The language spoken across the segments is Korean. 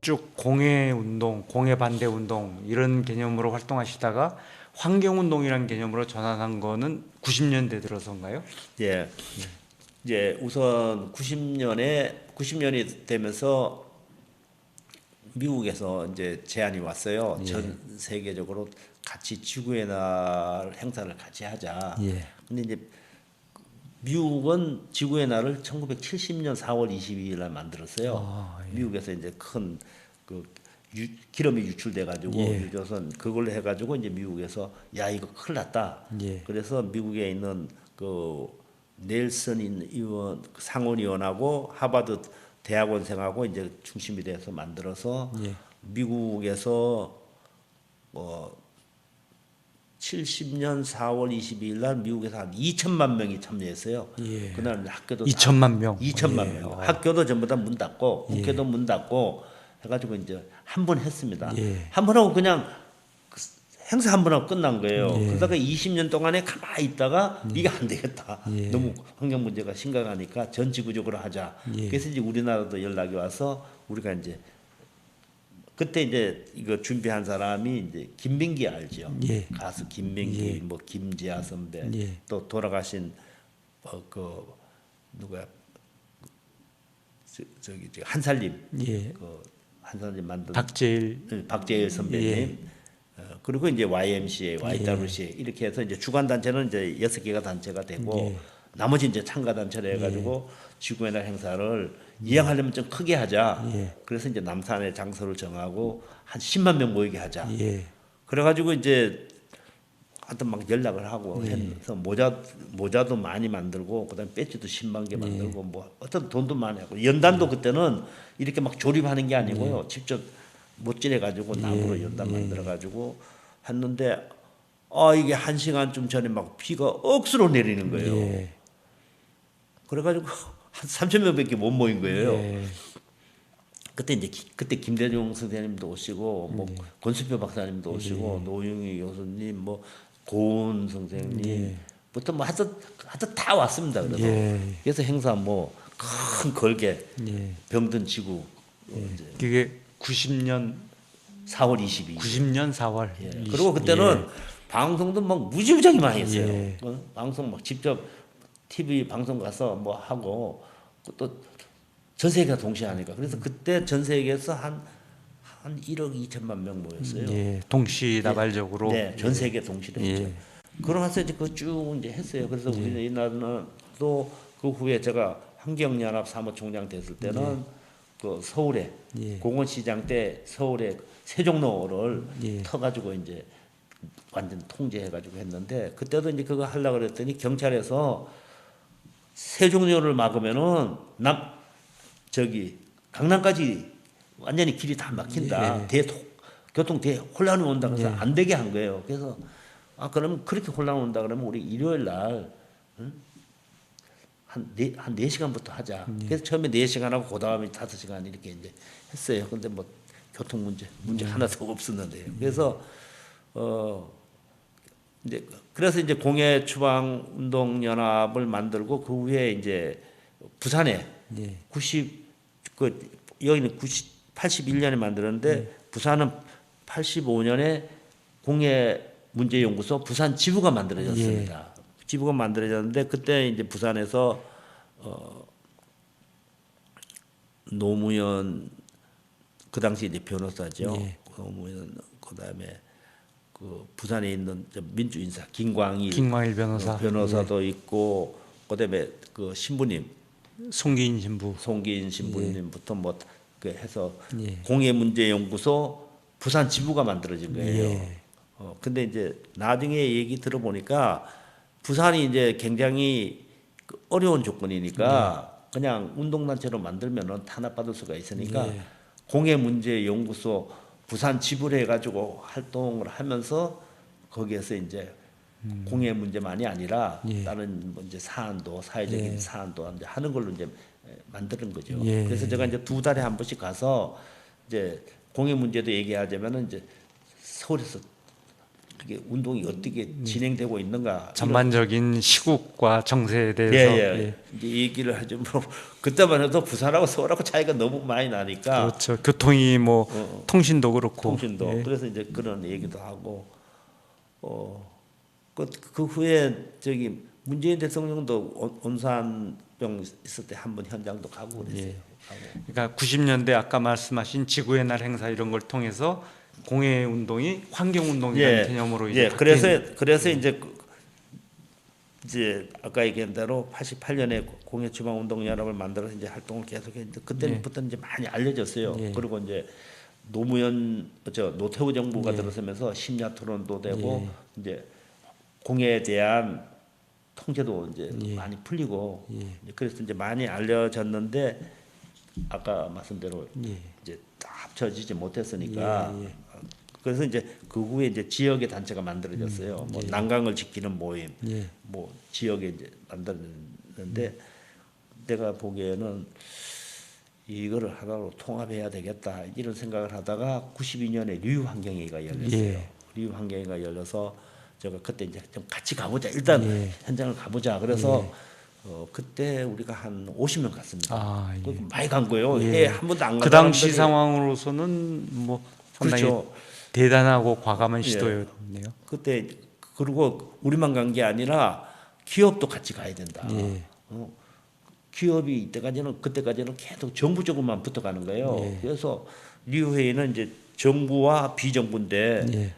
쭉 공해 운동, 공해 반대 운동 이런 개념으로 활동하시다가 환경 운동이라는 개념으로 전환한 거는 90년대 들어서인가요? 예, 이제 우선 90년이 되면서 미국에서 이제 제안이 왔어요. 예. 전 세계적으로 같이 지구의 날 행사를 같이 하자. 예. 근데 이제 미국은 지구의 날을 1970년 4월 22일 날 만들었어요. 아, 예. 미국에서 이제 큰 그 기름이 유출돼 가지고 예. 유조선 그걸로 해 가지고 이제 미국에서 야 이거 큰일 났다. 예. 그래서 미국에 있는 그 넬슨 의원 상원 의원하고 하버드 대학원생하고 이제 중심이 돼서 만들어서 예. 미국에서 뭐 70년 4월 22일 날 미국에서 한 2천만 명이 참여했어요. 예. 그날 학교도 2천만 명. 2천만 예. 명. 학교도 전부 다 문 닫고 국회도 문 닫고 해가지고 이제 한 번 했습니다. 예. 한 번 하고 그냥 행사 한 번 하고 끝난 거예요. 예. 그러다가 20년 동안에 가만히 있다가 이게 안 되겠다. 예. 너무 환경 문제가 심각하니까 전 지구적으로 하자. 예. 그래서 이제 우리나라도 연락이 와서 우리가 이제 그때 이제 이거 준비한 사람이 이제 김민기 알죠? 예. 가수 김민기, 예. 뭐 김지아 선배, 예. 또 돌아가신 그 누구야? 저기 한살림, 예. 그 한살림 만든 박제일. 박재일 선배님. 예. 그리고 이제 YMCA, YWCA 이렇게 해서 이제 주관 단체는 이제 6개가 단체가 되고 예. 나머지 이제 참가 단체를 해가지고 지구의 날 행사를 이행하려면 좀 크게 하자. 예. 그래서 이제 남산에 장소를 정하고 한 10만 명 모이게 하자. 예. 그래가지고 이제 하여튼 막 연락을 하고 예. 해서 모자도 많이 만들고 그다음에 배지도 10만 개 만들고 뭐 어떤 돈도 많이 하고 연단도 그때는 이렇게 막 조립하는 게 아니고요. 직접 못질해 가지고 나무로 연단 만들어 가지고 했는데 이게 1시간쯤 전에 막 비가 억수로 내리는 거예요. 예. 그래가지고 한 3천 명밖에 못 모인 거예요. 예. 그때 이제 그때 김대중 선생님도 오시고 뭐 네. 권수표 박사님도 오시고 노영희 교수님 뭐 고은 선생님부터 뭐 하여튼 다 왔습니다. 그래서 예. 그래서 행사 뭐 큰 걸개 예. 병든 지구 이제 그게 90년 4월 22일. 90년 4월. 예. 그리고 그때는 방송도 막 무지무지하게 많이 했어요. 예. 방송 막 직접 TV 방송 가서 뭐 하고 또 전 세계가 동시에 하니까 그래서 그때 전 세계에서 한 1억 2천만 명 모였어요. 예. 동시다발적으로. 네, 전 세계 동시에 했죠. 예. 그러면서 이제 쭉 이제 했어요. 그래서 우리는 이날은 또 그 후에 제가 환경연합 사무총장 됐을 때는 그 서울에 예. 공원시장 때 서울에 세종로를 예. 터가지고 이제 완전 통제해가지고 했는데 그때도 이제 그거 하려고 그랬더니 경찰에서 세종로를 막으면은 저기 강남까지 완전히 길이 다 막힌다. 교통 혼란이 온다 그래서 안 되게 한 거예요. 그래서 그럼 그렇게 혼란 온다 그러면 우리 일요일 날 한 4시간부터 하자. 그래서 처음에 4시간 하고 그다음에 5시간 이렇게 이제 했어요. 근데 뭐 교통 문제 하나도 없었는데요. 그래서 그래서 이제 공예 추방 운동 연합을 만들고 그 후에 이제 부산에 예. 여기는 81년에 만들었는데 부산은 85년에 공예 문제 연구소 부산 지부가 만들어졌습니다. 지부가 만들어졌는데 그때 이제 부산에서 노무현 그 당시 이제 변호사죠. 예. 노무현 그다음에 그 부산에 있는 민주 인사 김광일 변호사. 변호사도 있고 그다음에 그 신부님 송기인 신부. 송기인 신부님부터 뭐 그 해서 예. 공예문제연구소 부산 지부가 만들어진 거예요. 예. 근데 이제 나중에 얘기 들어보니까 부산이 이제 굉장히 그 어려운 조건이니까 그냥 운동단체로 만들면은 탄압받을 수가 있으니까 예. 공예문제연구소 부산 지부를 해가지고 활동을 하면서 거기에서 이제 공예 문제만이 아니라 예. 다른 뭐 이제 사안도 사회적인 예. 사안도 이제 하는 걸로 이제 만드는 거죠. 예. 그래서 제가 이제 2달에 한 번씩 가서 이제 공예 문제도 얘기하자면은 이제 서울에서 그게 운동이 어떻게 진행되고 있는가 전반적인 시국과 정세에 이런, 대해서 이제 얘기를 하죠. 뭐 그때만 해도 부산하고 서울하고 차이가 너무 많이 나니까 그렇죠. 교통이 뭐 통신도 그렇고 통신도 그래서 이제 그런 얘기도 하고 그 후에 저기 문재인 대통령도 온산병 있을 때 한번 현장도 가고 그랬어요. 가고. 그러니까 90년대 아까 말씀하신 지구의 날 행사 이런 걸 통해서 공해 운동이 환경 운동이라는 개념으로 이제 그래서 이제 아까 얘기한 대로 88년에 공해 주방 운동 연합을 만들어서 이제 활동을 계속했는데 그때부터 이제 많이 알려졌어요. 그리고 이제 노태우 정부가 들어서면서 심야 토론도 되고 이제 공해에 대한 통제도 이제 많이 풀리고 이제 그래서 이제 많이 알려졌는데 아까 말씀대로 이제 다 합쳐지지 못했으니까 그래서 이제 그 후에 이제 지역의 단체가 만들어졌어요. 뭐 난강을 지키는 모임, 뭐 지역에 이제 만들었는데 내가 보기에는 이거를 하나로 통합해야 되겠다 이런 생각을 하다가 92년에 류환경회의가 열렸어요. 류환경회의가 열려서 제가 그때 이제 좀 같이 가보자 일단 현장을 가보자 그래서 그때 우리가 한 50명 갔습니다. 많이 간 거예요. 한 번도 안 간 그 당시 사람들이 상황으로서는 뭐 상당히 그렇죠. 대단하고 과감한 시도였네요. 그때 그리고 우리만 간 게 아니라 기업도 같이 가야 된다. 기업이 그때까지는 계속 정부 쪽으로만 붙어가는 거예요. 그래서 리우회의는 이제 정부와 비정부인데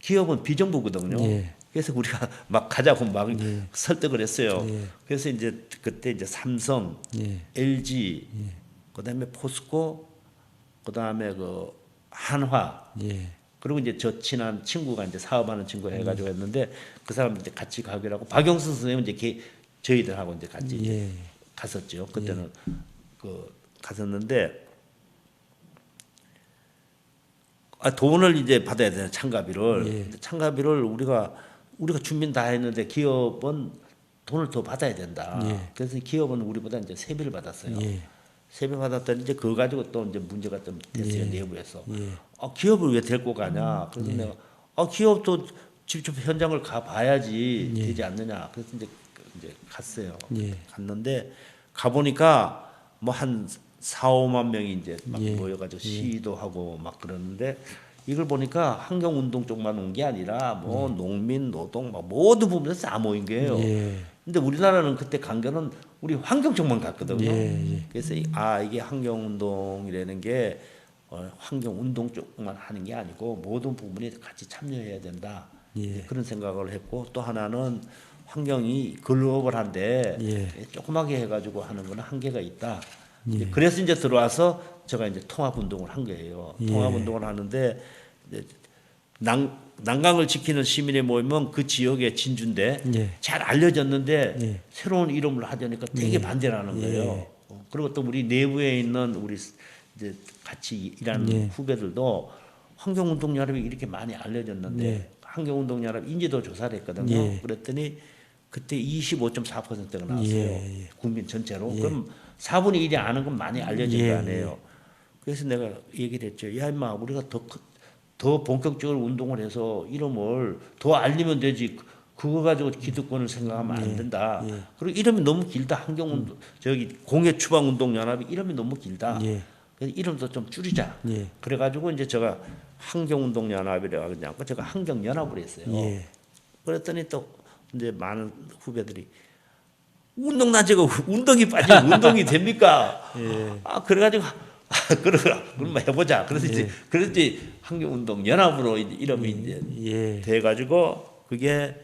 기업은 비정부거든요. 그래서 우리가 막 가자고 막 설득을 했어요. 그래서 이제 그때 이제 삼성, LG, 그다음에 포스코, 그다음에 그 한화, 그리고 이제 저 친한 친구가 이제 사업하는 친구 해가지고 했는데 그 사람들 이제 같이 가기로 하고 박영수 선생님은 이제 저희들하고 이제 같이 이제 갔었죠. 그때는 그 갔었는데 돈을 이제 받아야 되는 참가비를 참가비를 우리가 준비는 다 했는데 기업은 돈을 더 받아야 된다. 그래서 기업은 우리보다 이제 3배를 받았어요. 3배 받았더니 이제 그거 가지고 또 이제 문제가 좀 됐어요. 내부에서. 기업을 왜 데리고 가냐. 그래서 내가 기업도 직접 현장을 가 봐야지 되지 않느냐. 그래서 이제 갔어요. 갔는데 가보니까 뭐 한 4, 5만 명이 이제 막 모여가지고 시위도 하고 막 그러는데 이걸 보니까 환경운동 쪽만 온 게 아니라 뭐 농민, 노동 막 모든 부분에서 다 모인 거예요. 근데 우리나라는 그때 간 거는 우리 환경 쪽만 갔거든요. 그래서 이게 환경운동이라는 게 환경운동 쪽만 하는 게 아니고 모든 부분이 같이 참여해야 된다. 그런 생각을 했고 또 하나는 환경이 글로벌한데 조그맣게 해가지고 하는 거는 한계가 있다. 그래서 이제 들어와서 제가 이제 통합운동을 한 거예요. 통합운동을 하는데 이제 난강을 지키는 시민의 모임은 그 지역의 진주인데 잘 알려졌는데 새로운 이름을 하자니까 되게 반대를 하는 거예요. 그리고 또 우리 내부에 있는 우리 이제 같이 일하는 후배들도 환경운동연합이 이렇게 많이 알려졌는데 환경운동연합 인지도 조사를 했거든요. 그랬더니 그때 25.4%가 나왔어요. 국민 전체로. 그럼 4분의 1이 아는 건 많이 알려진 거 아니에요. 그래서 내가 얘기를 했죠. 야 임마 우리가 더 본격적으로 운동을 해서 이름을 더 알리면 되지. 그거 가지고 기득권을 생각하면 안 된다. 그리고 이름이 너무 길다. 환경운동 공해 추방운동 연합이 이름이 너무 길다. 그래서 이름도 좀 줄이자. 그래가지고 이제 제가 환경운동 연합이라고 하지 않고 제가 환경연합을 했어요. 그랬더니 또 이제 많은 후배들이 운동단체가 운동이 빠지면 운동이 됩니까? 그래가지고 그러면 해보자. 그래서 이제 환경운동 연합으로 이름이 이제 돼가지고 그게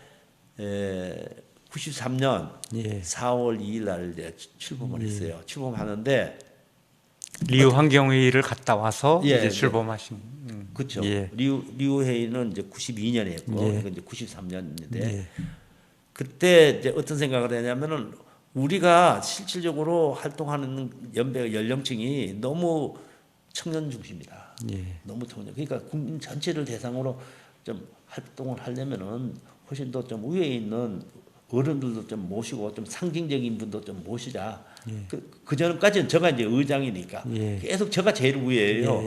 93년 4월 2일 날 이제 출범을 했어요. 출범하는데 리우 환경회의를 갔다 와서 이제 출범하신. 그렇죠. 리우 회의는 이제 92년에 했고 이건 이제 93년인데 그때 이제 어떤 생각을 했냐면은 우리가 실질적으로 활동하는 연배 연령층이 너무 청년 중심이다. 너무 청년. 그러니까 국민 전체를 대상으로 좀 활동을 하려면은 훨씬 더 좀 위에 있는 어른들도 좀 모시고 좀 상징적인 분도 좀 모시자. 그 전까지는 제가 이제 의장이니까 계속 제가 제일 위에요.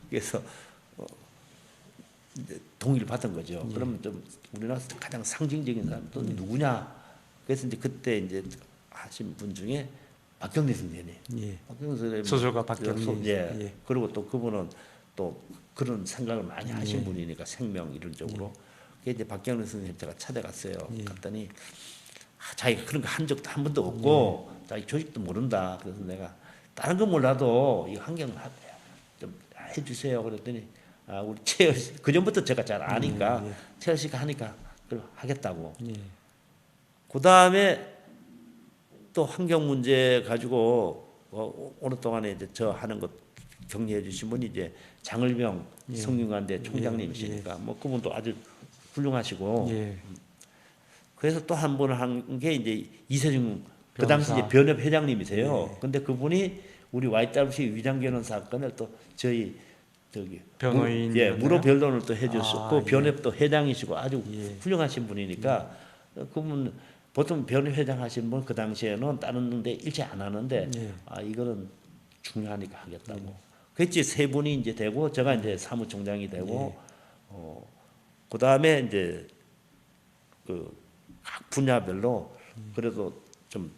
그래서 이제 동의를 받은 거죠. 그러면 좀 우리나라에서 가장 상징적인 사람 또 누구냐? 그래서 이제 그때 이제 하신 분 중에 박경리 선생님. 예. 박경리 선생님 소설가 박경리. 예. 예. 그리고 또 그분은 또 그런 생각을 많이 하신 분이니까 생명 이런 쪽으로. 그게 이제 박경리 선생님 제가 찾아갔어요. 갔더니 자기가 그런 거 한 적도 한 번도 없고 자기 조직도 모른다. 그래서 내가 다른 건 몰라도 이 환경 좀 해주세요. 그랬더니 우리 최열 씨, 그 전부터 제가 잘 아니까 최열 씨가 하니까 그걸 하겠다고. 그 다음에 또 환경 문제 가지고 오랫동안에 이제 저 하는 것 격려해 주신 분이 이제 장을병 성균관대 총장님이시니까 뭐 그분도 아주 훌륭하시고 예. 그래서 또 한 분 한 게 이제 이세중 그 변호사. 당시 이제 변협 회장님이세요. 근데 그분이 우리 YWC 위장견혼 사건을 또 저희 저기 변호인 무료 변론을 또 해줬었고 예. 변협 또 회장이시고 아주 예. 훌륭하신 분이니까 그분 보통 변협 회장 하신 분 그 당시에는 다른 데 일체 안 하는데 예. 이거는 중요하니까 하겠다고. 그랬지 세 분이 이제 되고 제가 이제 사무총장이 되고 그 다음에 이제 그 각 분야별로 그래도 좀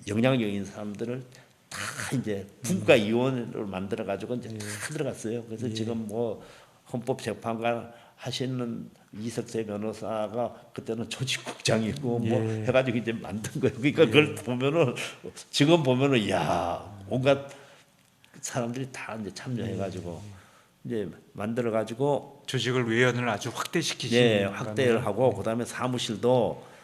영향력 있는 사람들을 다 이제 국가위원회를 만들어 가지고 이제 다 들어갔어요. 그래서 지금 뭐 헌법재판관 하시는 이석세 변호사가 그때는 조직국장이고 뭐 해가지고 이제 만든 거예요. 그러니까 그걸 보면은 지금 보면은 야 온갖 사람들이 다 이제 참여해가지고 이제 만들어가지고 조직을 위원을 아주 확대시키신 네 확대를 하고 그다음에 사무실도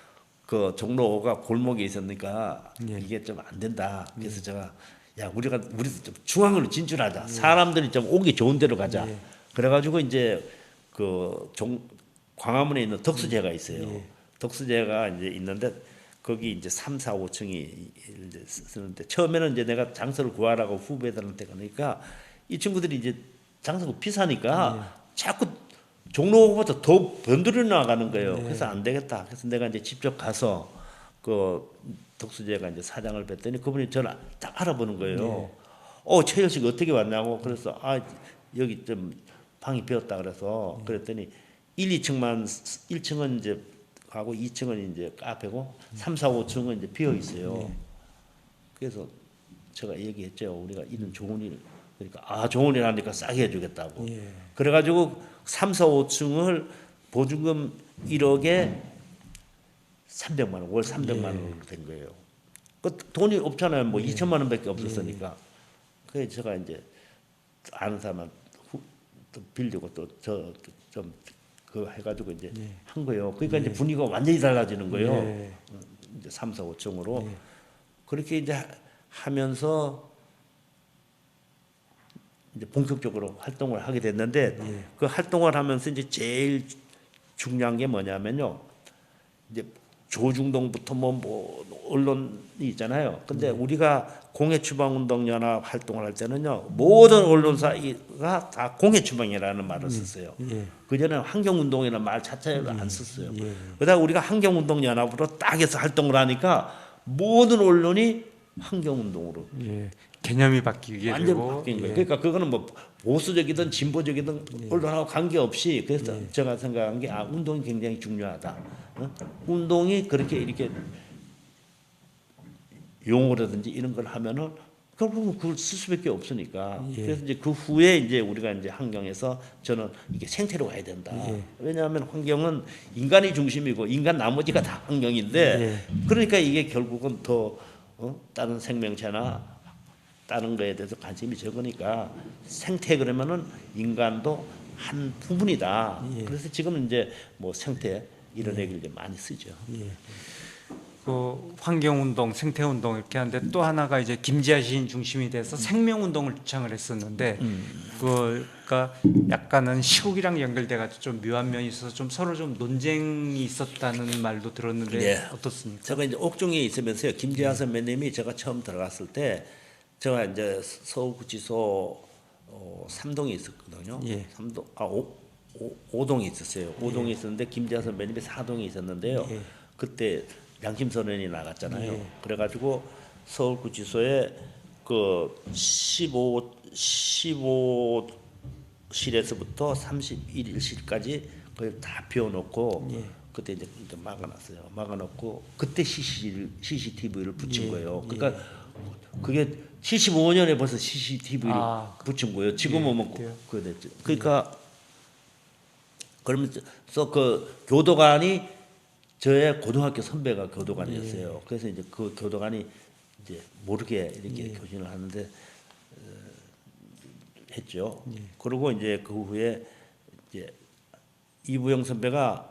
그 종로가 골목에 있었으니까 이게 좀 안 된다. 그래서 제가 야 우리도 좀 중앙으로 진출하자. 사람들이 좀 오기 좋은 데로 가자. 그래가지고 이제 그 광화문에 있는 덕수제가 있어요. 덕수제가 이제 있는데 거기 이제 3, 4, 5층이 이제 쓰는데 처음에는 이제 내가 장소를 구하라고 후배들한테 가니까 이 친구들이 이제 장소가 비싸니까 자꾸 종로보다 더 변두리 나가는 거예요. 그래서 안 되겠다. 그래서 내가 이제 직접 가서 그 덕수제가 이제 사장을 뵀더니 그분이 저를 딱 알아보는 거예요. 최열 씨가 어떻게 왔냐고. 그래서 여기 좀 방이 비었다 그래서 그랬더니 1, 2층만 1층은 이제 가고 2층은 이제 카페고 3, 4, 5층은 이제 비어 있어요. 그래서 제가 얘기했죠. 우리가 이런 좋은 일 그러니까 좋은 일 하니까 싸게 해주겠다고. 그래가지고 3, 4, 5층을 보증금 1억에 300만 원, 월 300만 원으로 된 거예요. 그 돈이 없잖아요. 뭐 2천만 원밖에 없었으니까. 그래서 제가 이제 아는 사람한테 또 빌리고 또 저 좀 그 해가지고 이제 한 거예요. 그러니까 이제 분위기가 완전히 달라지는 거예요. 이제 3, 4, 5층으로 그렇게 이제 하면서 이제 본격적으로 활동을 하게 됐는데 그 활동을 하면서 이제 제일 중요한 게 뭐냐면요. 이제 조중동부터 뭐 언론이 있잖아요. 근데 우리가 공해추방운동연합 활동을 할 때는요. 모든 언론사가 다 공해추방이라는 말을 썼어요. 그전에는 환경운동이라는 말 자체를 안 썼어요. 그러다 우리가 환경운동연합으로 딱 해서 활동을 하니까 모든 언론이 환경운동으로 개념이 바뀌게 완전 되고 바뀐 거예요. 그러니까 그거는 뭐 보수적이든 진보적이든 언론하고 관계없이 그래서 제가 생각한 게 운동이 굉장히 중요하다. 운동이 그렇게 이렇게 용어라든지 이런 걸 하면은 결국은 그걸 쓸 수밖에 없으니까. 그래서 이제 그 후에 이제 우리가 이제 환경에서 저는 이게 생태로 가야 된다. 왜냐하면 환경은 인간이 중심이고 인간 나머지가 다 환경인데 그러니까 이게 결국은 더 다른 생명체나 다른 거에 대해서 관심이 적으니까 생태 그러면은 인간도 한 부분이다. 그래서 지금 이제 뭐 생태 이런 얘기를 이제 많이 쓰죠. 그 환경운동, 생태운동 이렇게 하는데 또 하나가 이제 김지아 시인 중심이 돼서 생명운동을 주창을 했었는데 그러니까 약간은 시국이랑 연결돼가지고 좀 묘한 면이 있어서 좀 서로 좀 논쟁이 있었다는 말도 들었는데 어떻습니까? 제가 이제 옥중에 있으면서요. 김지아 선배님이 제가 처음 들어갔을 때 제가 이제 서울구치소 3동에 있었거든요. 3동 5동에 있었어요. 5동에 있었는데 김지아 선배님이 4동에 있었는데요. 그때 양심선언이 나갔잖아요. 그래가지고 서울구치소에 그 15 실에서부터 31일실까지 거의 다 비워놓고 예. 그때 이제 막아놨어요. 막아놓고 그때 CCTV를 붙인 예. 거예요. 그러니까 그게 75년에 벌써 CCTV를 아, 붙인 거예요. 지금은 예, 뭐 그때요? 그거 됐죠. 그러니까 그러면서 그 교도관이 저의 고등학교 선배가 교도관이었어요. 그래서 이제 그 교도관이 이제 모르게 이렇게 교신을 하는데 했죠. 그리고 이제 그 후에 이제 이부영 선배가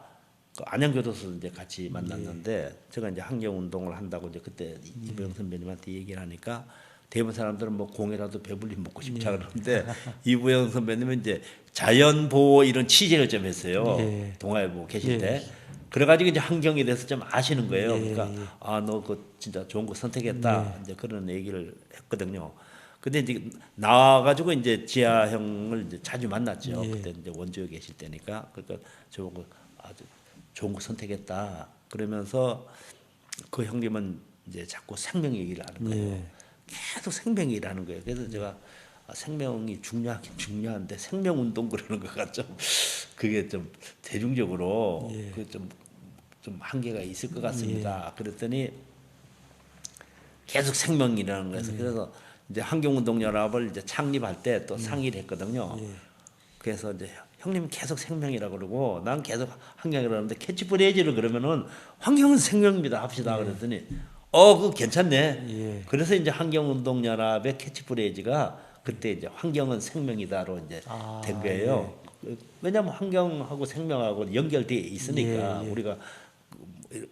그 안양교도소 이제 같이 만났는데 제가 이제 환경 운동을 한다고 이제 그때 이부영 선배님한테 얘기를 하니까 대부분 사람들은 뭐 공이라도 배불리 먹고 싶자 그러는데 이부영 선배님은 이제 자연 보호 이런 취재를 좀 했어요. 예. 동아일보 계실 예. 때. 그래가지고 이제 환경에 대해서 좀 아시는 거예요. 예. 그러니까 아 너 그 진짜 좋은 거 선택했다. 이제 그런 얘기를 했거든요. 근데 이제 나와가지고 이제 지아 형을 이제 자주 만났죠. 예. 그때 이제 원주에 계실 때니까. 그러니까 저보고 아주 좋은 거 선택했다. 그러면서 그 형님은 이제 자꾸 생명 얘기를 하는 거예요. 예. 계속 생명 얘기를 하는 거예요. 그래서 제가 아, 생명이 중요하긴 중요한데 생명 운동 그러는 거가 좀 그게 좀 대중적으로 예. 좀 한계가 있을 것 같습니다. 그랬더니 계속 생명이라는 거에서 그래서 이제 환경운동연합을 이제 창립할 때 또 상의를 했거든요. 그래서 이제 형님 계속 생명이라고 그러고 난 계속 환경이라고 하는데 캐치프레이즈를 그러면은 환경은 생명입니다 합시다 그랬더니 그거 괜찮네. 예. 그래서 이제 환경운동연합의 캐치프레이즈가 그때 이제 환경은 생명이다로 이제 아, 된 거예요. 왜냐하면 환경하고 생명하고 연결되어 있으니까 예, 예. 우리가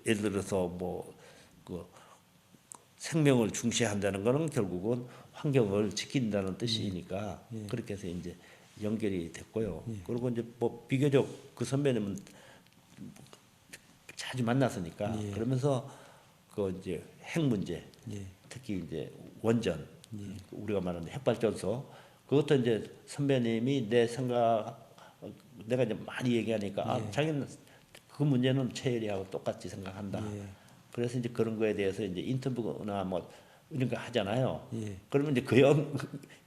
예를 들어서 그 생명을 중시한다는 거는 결국은 환경을 지킨다는 뜻이니까 그렇게 해서 이제 연결이 됐고요. 그리고 이제 뭐 비교적 그 선배님은 자주 만났으니까 그러면서 그 이제 핵 문제 특히 이제 원전 우리가 말하는 핵발전소 그것도 이제 선배님이 내 생각 내가 이제 많이 얘기하니까 아 자기는 그 문제는 최열이하고 똑같이 생각한다. 그래서 이제 그런 거에 대해서 이제 인터뷰나 뭐 이런 거 하잖아요. 그러면 이제 그 형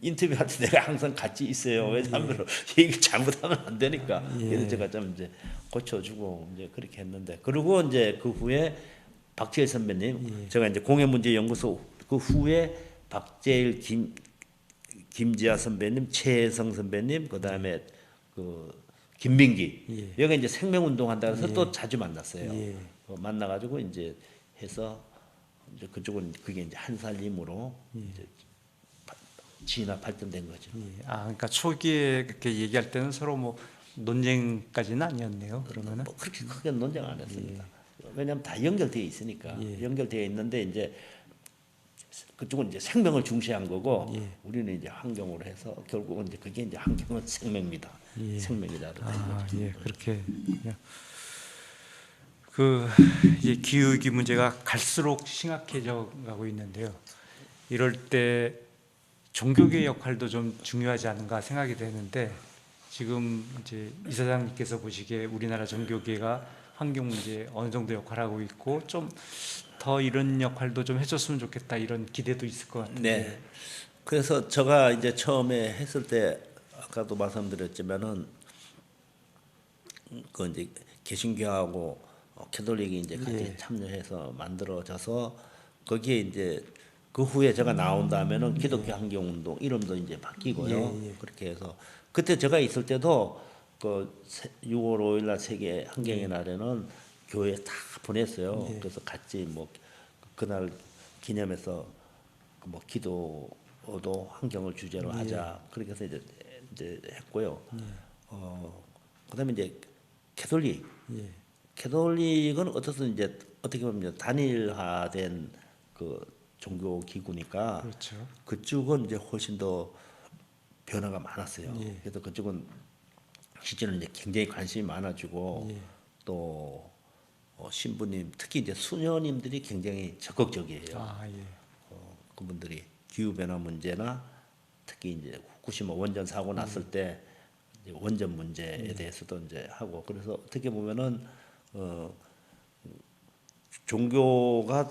인터뷰할 때 내가 항상 같이 있어요. 왜냐하면 얘기 잘못하면 안 되니까. 그래서 제가 좀 이제 고쳐주고 이제 그렇게 했는데 그리고 이제 그 후에 박재일 선배님 제가 이제 공해문제연구소 그 후에 박재일 김지아 선배님 최혜성 선배님 그다음에 그 김민기 여기 이제 생명운동 한다고 해서 또 자주 만났어요. 만나가지고 이제 해서 이제 그쪽은 그게 이제 한살림으로 이제 진화 발전된 거죠. 아, 그러니까 초기에 그렇게 얘기할 때는 서로 뭐 논쟁까지는 아니었네요. 그러면은 뭐 그렇게 크게 논쟁 안 했습니다. 왜냐하면 다 연결되어 있으니까 연결되어 있는데 이제 그쪽은 이제 생명을 중시한 거고 우리는 이제 환경으로 해서 결국은 이제 그게 이제 환경은 생명입니다. 생명이다. 아, 예, 그렇게 그냥 그 이제 기후위기 문제가 갈수록 심각해져 가고 있는데요. 이럴 때 종교계의 역할도 좀 중요하지 않은가 생각이 되는데 지금 이제 이사장님께서 보시기에 우리나라 종교계가 환경 문제에 어느 정도 역할을 하고 있고 좀 더 이런 역할도 좀 해줬으면 좋겠다 이런 기대도 있을 것 같은데. 네. 그래서 제가 이제 처음에 했을 때 아까도 말씀드렸지만은 그 이제 개신교하고 캐톨릭이 이제 같이 참여해서 만들어져서 거기에 이제 그 후에 제가 나온 다음에는 기독교 환경운동 이름도 이제 바뀌고요. 그렇게 해서 그때 제가 있을 때도 그 6월 5일 날 세계 환경의 날에는 교회에 다 보냈어요. 그래서 같이 뭐 그날 기념해서 뭐 기도도 환경을 주제로 하자. 그렇게 해서 이제 했고요. 그다음에 이제 캐톨릭. 캐톨릭은 어떻게 보면 단일화된 그 종교 기구니까 그렇죠. 그쪽은 이제 훨씬 더 변화가 많았어요. 그래서 그쪽은 실제로 이제 굉장히 관심이 많아지고 또 신부님 특히 이제 수녀님들이 굉장히 적극적이에요. 아, 예. 그분들이 기후 변화 문제나 특히 이제 후쿠시마 원전 사고 났을 때 이제 원전 문제에 대해서도 이제 하고 그래서 어떻게 보면은 종교가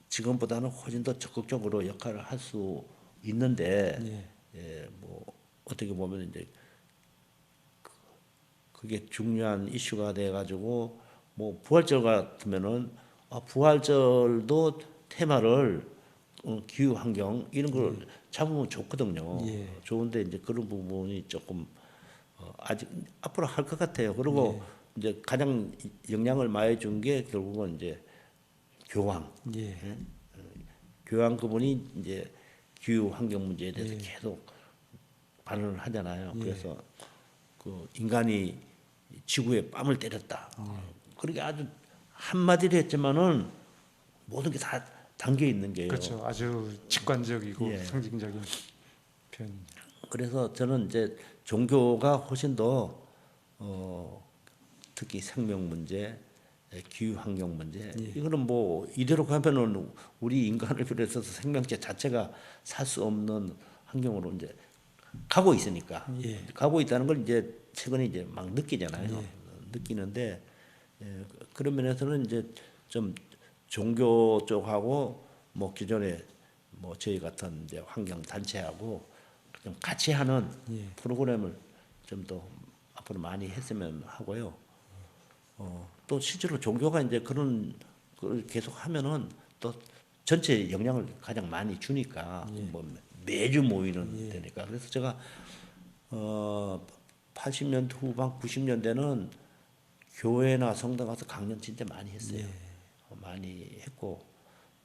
지금보다는 훨씬 더 적극적으로 역할을 할 수 있는데 뭐 어떻게 보면 이제 그게 중요한 이슈가 돼 가지고 뭐 부활절 같으면은 부활절도 테마를 기후 환경 이런 걸 잡으면 좋거든요. 예. 좋은데 이제 그런 부분이 조금 아직 앞으로 할 것 같아요. 그리고 이제 가장 영향을 많이 준 게 결국은 이제 교황. 예. 교황 그분이 이제 기후 환경 문제에 대해서 계속 발언을 하잖아요. 그래서 그 인간이 지구에 뺨을 때렸다. 그렇게 아주 한마디로 했지만은 모든 게 다 담겨 있는 게요. 그렇죠. 아주 직관적이고 예. 상징적인 표현. 그래서 저는 이제 종교가 훨씬 더 특히 생명 문제, 기후 환경 문제 이거는 뭐 이대로 가면은 우리 인간을 비롯해서 생명체 자체가 살 수 없는 환경으로 이제 가고 있으니까 가고 있다는 걸 이제 최근에 이제 막 느끼잖아요. 느끼는데 그런 면에서는 이제 좀 종교 쪽하고 뭐 기존에 뭐 저희 같은 이제 환경 단체하고 좀 같이 하는 프로그램을 좀 더 앞으로 많이 했으면 하고요. 또 실제로 종교가 이제 그런 걸 계속 하면은 또 전체 영향을 가장 많이 주니까 뭐 매주 모이는 되니까 그래서 제가 80년대 후반 90년대는 교회나 성당 가서 강연 진짜 많이 했어요. 많이 했고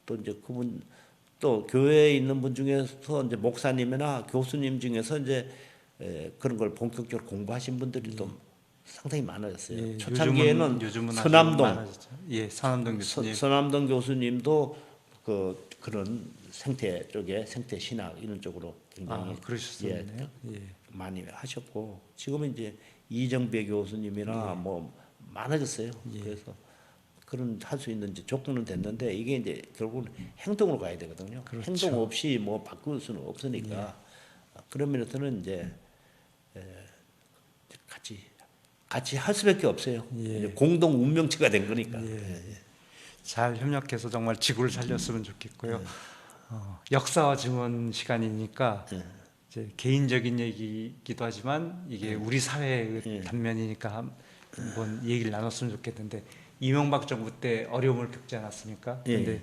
또 이제 그분 또 교회에 있는 분 중에서 이제 목사님이나 교수님 중에서 이제 그런 걸 본격적으로 공부하신 분들이 또 상당히 많아졌어요. 초창기에는 요즘은 서남동 서남동 교수님. 서남동 교수님도 그런 생태 쪽에 생태 신학 이런 쪽으로 굉장히 그러셨었네요. 많이 하셨고 지금은 이제 이정배 교수님이나 뭐 많아졌어요. 그래서 그런 할 수 있는 이제 조건은 됐는데 이게 이제 결국은 행동으로 가야 되거든요. 그렇죠. 행동 없이 뭐 바꿀 수는 없으니까 그런 면에서는 이제 같이 할 수밖에 없어요. 이제 공동 운명체가 된 거니까. 잘 협력해서 정말 지구를 살렸으면 좋겠고요. 역사와 증언 시간이니까 이제 개인적인 얘기이기도 하지만 이게 우리 사회의 단면이니까 한번 얘기를 나눴으면 좋겠는데 이명박 정부 때 어려움을 겪지 않았습니까? 그런데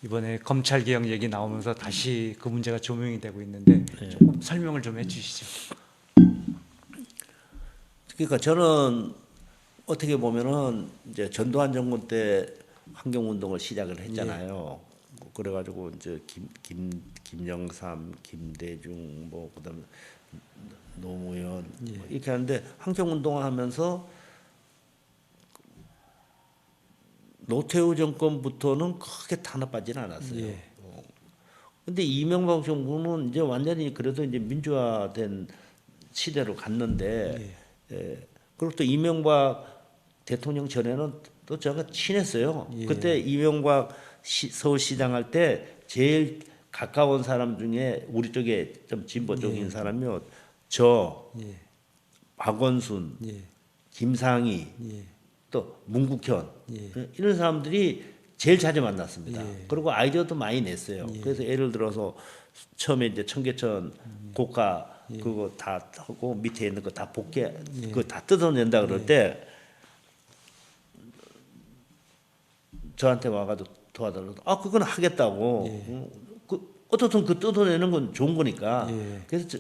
이번에 검찰 개혁 얘기 나오면서 다시 그 문제가 조명이 되고 있는데 조금 설명을 좀 해주시죠. 그러니까 저는 어떻게 보면은 이제 전두환 정권 때 환경운동을 시작을 했잖아요. 그래가지고 이제 김영삼, 김대중, 뭐 그다음에 노무현 뭐 이렇게 하는데 환경운동을 하면서 노태우 정권부터는 크게 탄압받지는 않았어요. 근데 이명박 정부는 이제 완전히 그래도 이제 민주화된 시대로 갔는데, 그리고 또 이명박 대통령 전에는 또 제가 친했어요. 그때 이명박 서울시장 할 때 제일 가까운 사람 중에 우리 쪽에 좀 진보 쪽인 사람이요. 박원순, 김상희, 또 문국현 이런 사람들이 제일 자주 만났습니다. 그리고 아이디어도 많이 냈어요. 그래서 예를 들어서 처음에 이제 청계천 고가 그거 다 하고 밑에 있는 거 다 복개 그거 다 뜯어낸다 그럴 때 저한테 와가지고 도와달라고 그건 하겠다고 어떻든 그 뜯어내는 건 좋은 거니까 그래서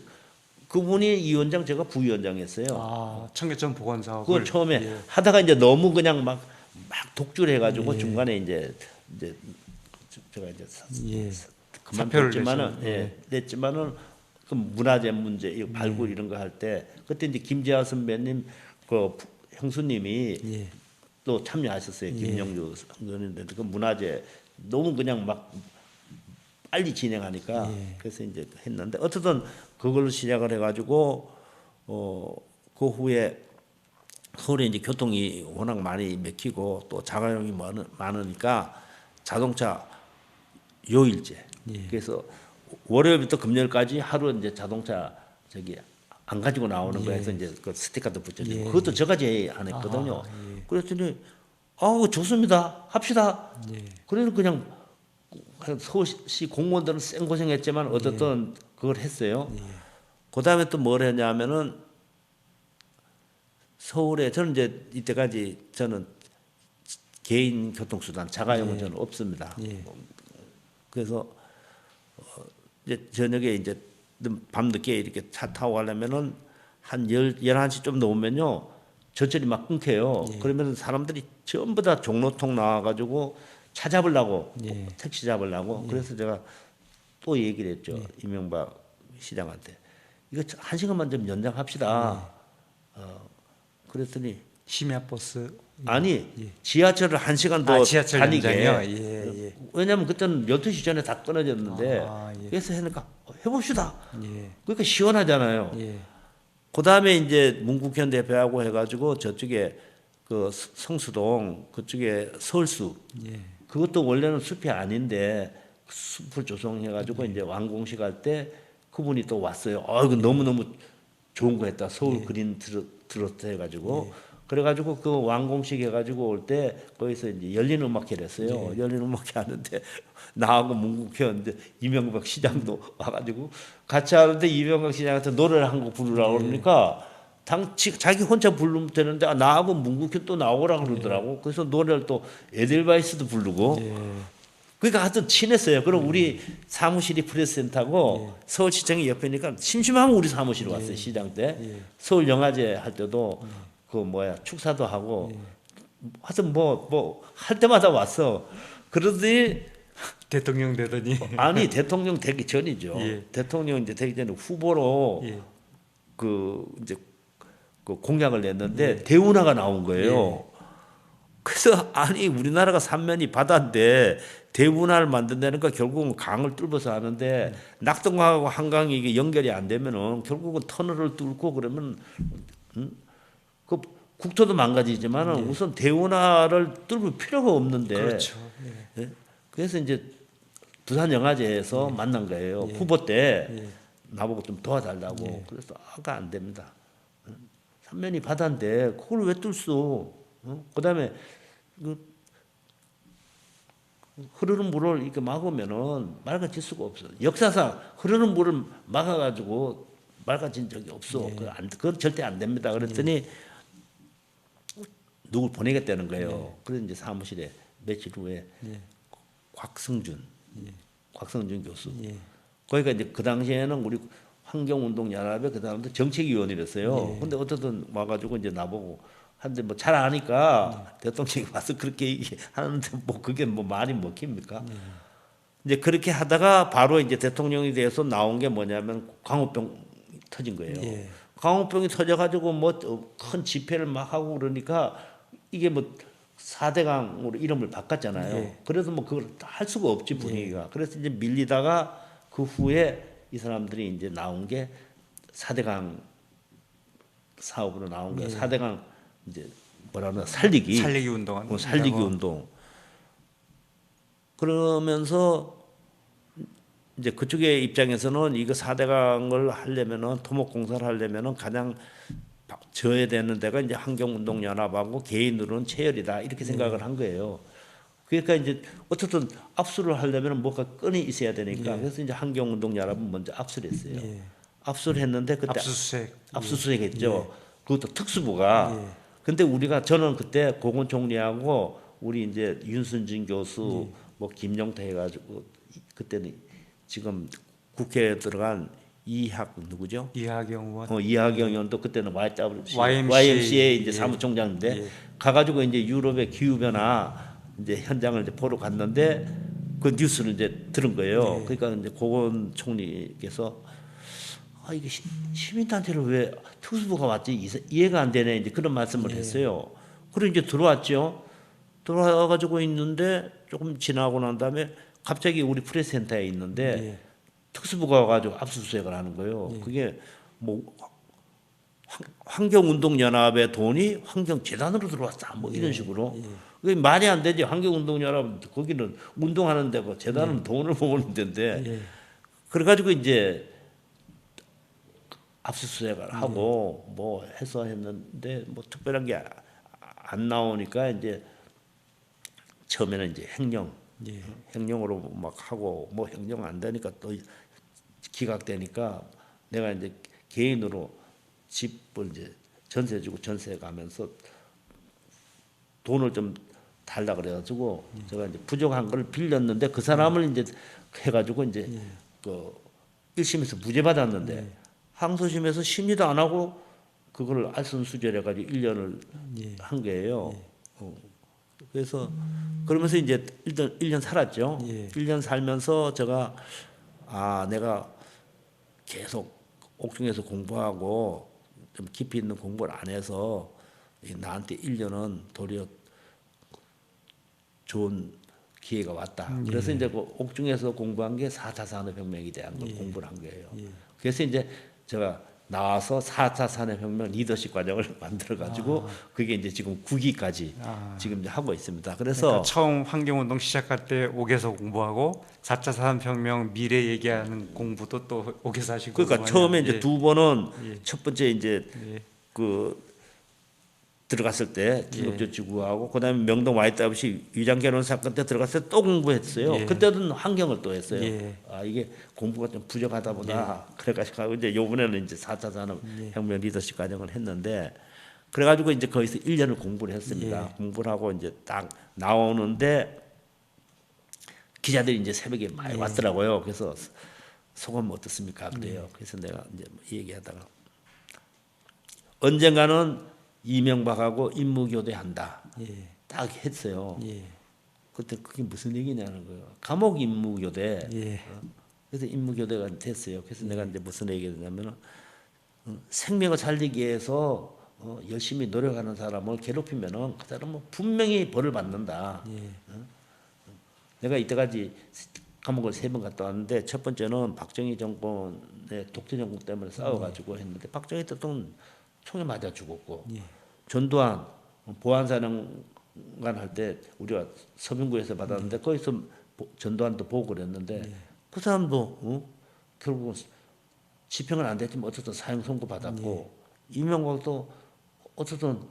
그분이 위원장 제가 부위원장이었어요. 청계천 복원 사업을 그걸 처음에 하다가 이제 너무 그냥 막 독주해가지고 중간에 이제 제가 이제 그만뒀지만은 냈지만은 그 문화재 문제 이 발굴 이런 거 할 때 그때 이제 김재하 선배님 그 형수님이 또 참여하셨어요. 김영주 선배님들 그 문화재 너무 그냥 막 빨리 진행하니까 그래서 이제 했는데 어쨌든 그걸로 시작을 해가지고 그 후에 서울에 이제 교통이 워낙 많이 막히고 또 자가용이 많으니까 자동차 요일제 그래서 월요일부터 금요일까지 하루 이제 자동차 저기 안 가지고 나오는 거에서 이제 그 스티커도 붙여주고 그것도 저가 제일 안 했거든요. 그랬더니 좋습니다. 합시다. 그래서 그냥 서울시 공무원들은 생고생했지만 어쨌든 그걸 했어요. 그 다음에 또 뭘 했냐면은 서울에 저는 이제 이때까지 저는 개인 교통수단 자가용은 저는 없습니다. 예. 그래서 이제 저녁에 이제 밤늦게 이렇게 차 타고 가려면은 한 11시 좀 넘으면요. 전철이 막 끊겨요. 예. 그러면 사람들이 전부 다 종로통 나와가지고 차 잡으려고 예. 택시 잡으려고 그래서 제가 또 얘기를 했죠. 이명박 시장한테 이거 1시간만 좀 연장합시다. 그랬더니 심야버스 아니 예. 지하철을 1시간 더 지하철 다니게. 연장이요? 예, 예. 왜냐면 그때는 12시 전에 다 끊어졌는데 예. 그래서 해니까 해봅시다. 예. 그러니까 시원하잖아요. 예. 그 다음에 이제 문국현 대표하고 해가지고 저쪽에 그 성수동 그쪽에 서울숲 예. 그것도 원래는 숲이 아닌데 숲을 조성해가지고 이제 완공식 할 때 그분이 또 왔어요. 이거 너무너무 좋은 거 했다. 서울 그린 트로트 해가지고. 그래가지고 그 완공식 해가지고 올 때 거기서 이제 열린 음악회를 했어요. 열린 음악회 하는데 나하고 문국현 이제 이명박 시장도 와가지고 같이 하는데 이명박 시장한테 노래를 한 곡 부르라고 그러니까 자기 혼자 부르면 되는데 나하고 문국현 또 나오라 그러더라고. 그래서 노래를 또 에델바이스도 부르고. 그러니까 하여튼 친했어요. 그럼 우리 사무실이 프레스센터고 서울시청이 옆이니까 심심하면 우리 사무실 왔어요. 시장 때. 서울 영화제 할 때도 그 뭐야 축사도 하고 하여튼 뭐 할 때마다 왔어. 그러더니 대통령 되더니 아니 대통령 되기 전이죠. 예. 대통령 이제 되기 전에 후보로 예. 그 이제 그 공약을 냈는데 대운하가 나온 거예요. 그래서 아니 우리나라가 삼면이 바다인데 대운하를 만든다니까 결국은 강을 뚫어서 하는데 낙동강하고 한강이 이게 연결이 안 되면은 결국은 터널을 뚫고 그러면 그 국토도 망가지지만은 우선 대운하를 뚫을 필요가 없는데 그렇죠. 예? 그래서 이제 부산 영화제에서 만난 거예요. 후보 때 나보고 좀 도와달라고. 그래서 안 됩니다. 삼면이 바다인데 그걸 왜 뚫소? 그다음에 그 흐르는 물을 이렇게 막으면은 맑아질 수가 없어. 역사상 흐르는 물을 막아가지고 맑아진 적이 없어. 그건 절대 안 됩니다. 그랬더니 누굴 보내겠다는 거예요. 그래서 이제 사무실에 며칠 후에 곽성준 교수. 거기가 이제 그 당시에는 우리 환경운동연합의 그 사람도 정책위원이랬어요. 근데 어쨌든 와가지고 이제 나보고 한데 뭐 잘 아니까 대통령이 와서 그렇게 얘기하는데 뭐 그게 뭐 말이 먹힙니까? 이제 그렇게 하다가 바로 이제 대통령이 돼서 나온 게 뭐냐면 광우병 터진 거예요. 광우병이 터져가지고 뭐 큰 집회를 막 하고 그러니까 이게 뭐 4대강으로 이름을 바꿨잖아요. 그래서 뭐 그걸 할 수가 없지 분위기가. 그래서 이제 밀리다가 그 후에 이 사람들이 이제 나온 게 4대강 사업으로 나온 거예요. 4대강 이제 뭐라나 살리기 운동하는 살리기 운동. 그러면서 이제 그쪽의 입장에서는 이거 4대강을 하려면은 토목공사를 하려면은 가장 져야 되는 데가 이제 환경운동연합하고 개인으로는 체열이다 이렇게 생각을 한 거예요. 그러니까 이제 어쨌든 압수를 하려면 뭐가 끈이 있어야 되니까 그래서 이제 환경운동연합은 먼저 압수를 했어요. 압수를 했는데 그때 압수수색했죠. 그것도 특수부가. 근데 저는 그때 고건 총리하고 우리 이제 윤순진 교수 뭐 김용태 해가지고 그때는 지금 국회에 들어간 누구죠? 이하경 의원. 이하경 의원도 그때는 YMCA 이제 사무총장인데 가가지고 이제 유럽의 기후 변화 이제 현장을 이제 보러 갔는데 그 뉴스를 이제 들은 거예요. 그러니까 이제 고건 총리께서 이게 시민단체를 왜 특수부가 왔지 이해가 안 되네 이제 그런 말씀을 했어요. 그리고 이제 들어왔죠. 들어와가지고 있는데 조금 지나고 난 다음에 갑자기 우리 프레스센터에 있는데 특수부가 와가지고 압수수색을 하는 거예요. 그게 뭐 환경운동연합의 돈이 환경재단으로 들어왔다 뭐 이런 식으로. 그게 말이 안 되지. 환경운동연합 거기는 운동하는 데고 재단은 돈을 모으는 데인데. 그래가지고 이제 압수수색을 하고 뭐 해서 했는데 뭐 특별한 게 안 나오니까 이제 처음에는 이제 행령으로 막 하고 뭐 행령 안 되니까 또 기각되니까 내가 이제 개인으로 집을 이제 전세 주고 전세 가면서 돈을 좀 달라 그래가지고 제가 이제 부족한 걸 빌렸는데 그 사람을 이제 해가지고 이제 그 1심에서 무죄 받았는데 항소심에서 심리도 안 하고 그걸 알선수재해가지고 1년을 한 거예요. 그래서 그러면서 이제 일단 1년 살았죠. 1년 살면서 제가 내가 계속 옥중에서 공부하고 좀 깊이 있는 공부를 안 해서 나한테 1년은 도리어 좋은 기회가 왔다. 그래서 이제 그 옥중에서 공부한 게 4차 산업혁명에 대한 걸 공부를 한 거예요. 그래서 이제 제가 나와서 4차 산업혁명 리더십 과정을 만들어 가지고 그게 이제 지금 9기까지 지금 이제 하고 있습니다. 그래서 그러니까 처음 환경운동 시작할 때 옥에서 공부하고 4차 산업혁명 미래 얘기하는 공부도 또 옥에서 하시고 그러니까 처음에 이제 두 번은 첫 번째 이제 그 들어갔을 때 긴급조치구하고 그다음에 명동 YWC 위장 결혼 사건 때 들어갔을 때 또 공부했어요. 그때는 환경을 또 했어요. 이게 공부가 좀 부족하다 보다 그래가지고 이제 요번에는 이제 4차 산업혁명 리더십 과정을 했는데 그래가지고 이제 거기서 1년을 공부를 했습니다. 공부를 하고 이제 딱 나오는데 기자들이 이제 새벽에 많이 왔더라고요. 그래서 소감 어떻습니까? 그래요. 그래서 내가 이제 얘기하다가 언젠가는 이명박하고 임무교대한다. 딱 했어요. 그때 그게 무슨 얘기냐는 거예요. 감옥 임무교대. 그래서 임무교대가 됐어요. 그래서 내가 이제 무슨 얘기했냐면은 생명을 살리기 위해서 열심히 노력하는 사람을 괴롭히면은 그 사람은 분명히 벌을 받는다. 내가 이때까지 감옥을 3번 갔다 왔는데 첫 번째는 박정희 정권의 독재 정권 때문에 싸워가지고 했는데 박정희 대통령 총에 맞아 죽었고 전두환 보안사령관 할 때 우리가 서민구에서 받았는데 거기서 전두환도 보고 그랬는데 그 사람도 결국은 집행은 안 됐지만 어쨌든 사형 선고 받았고 이명박도 어쨌든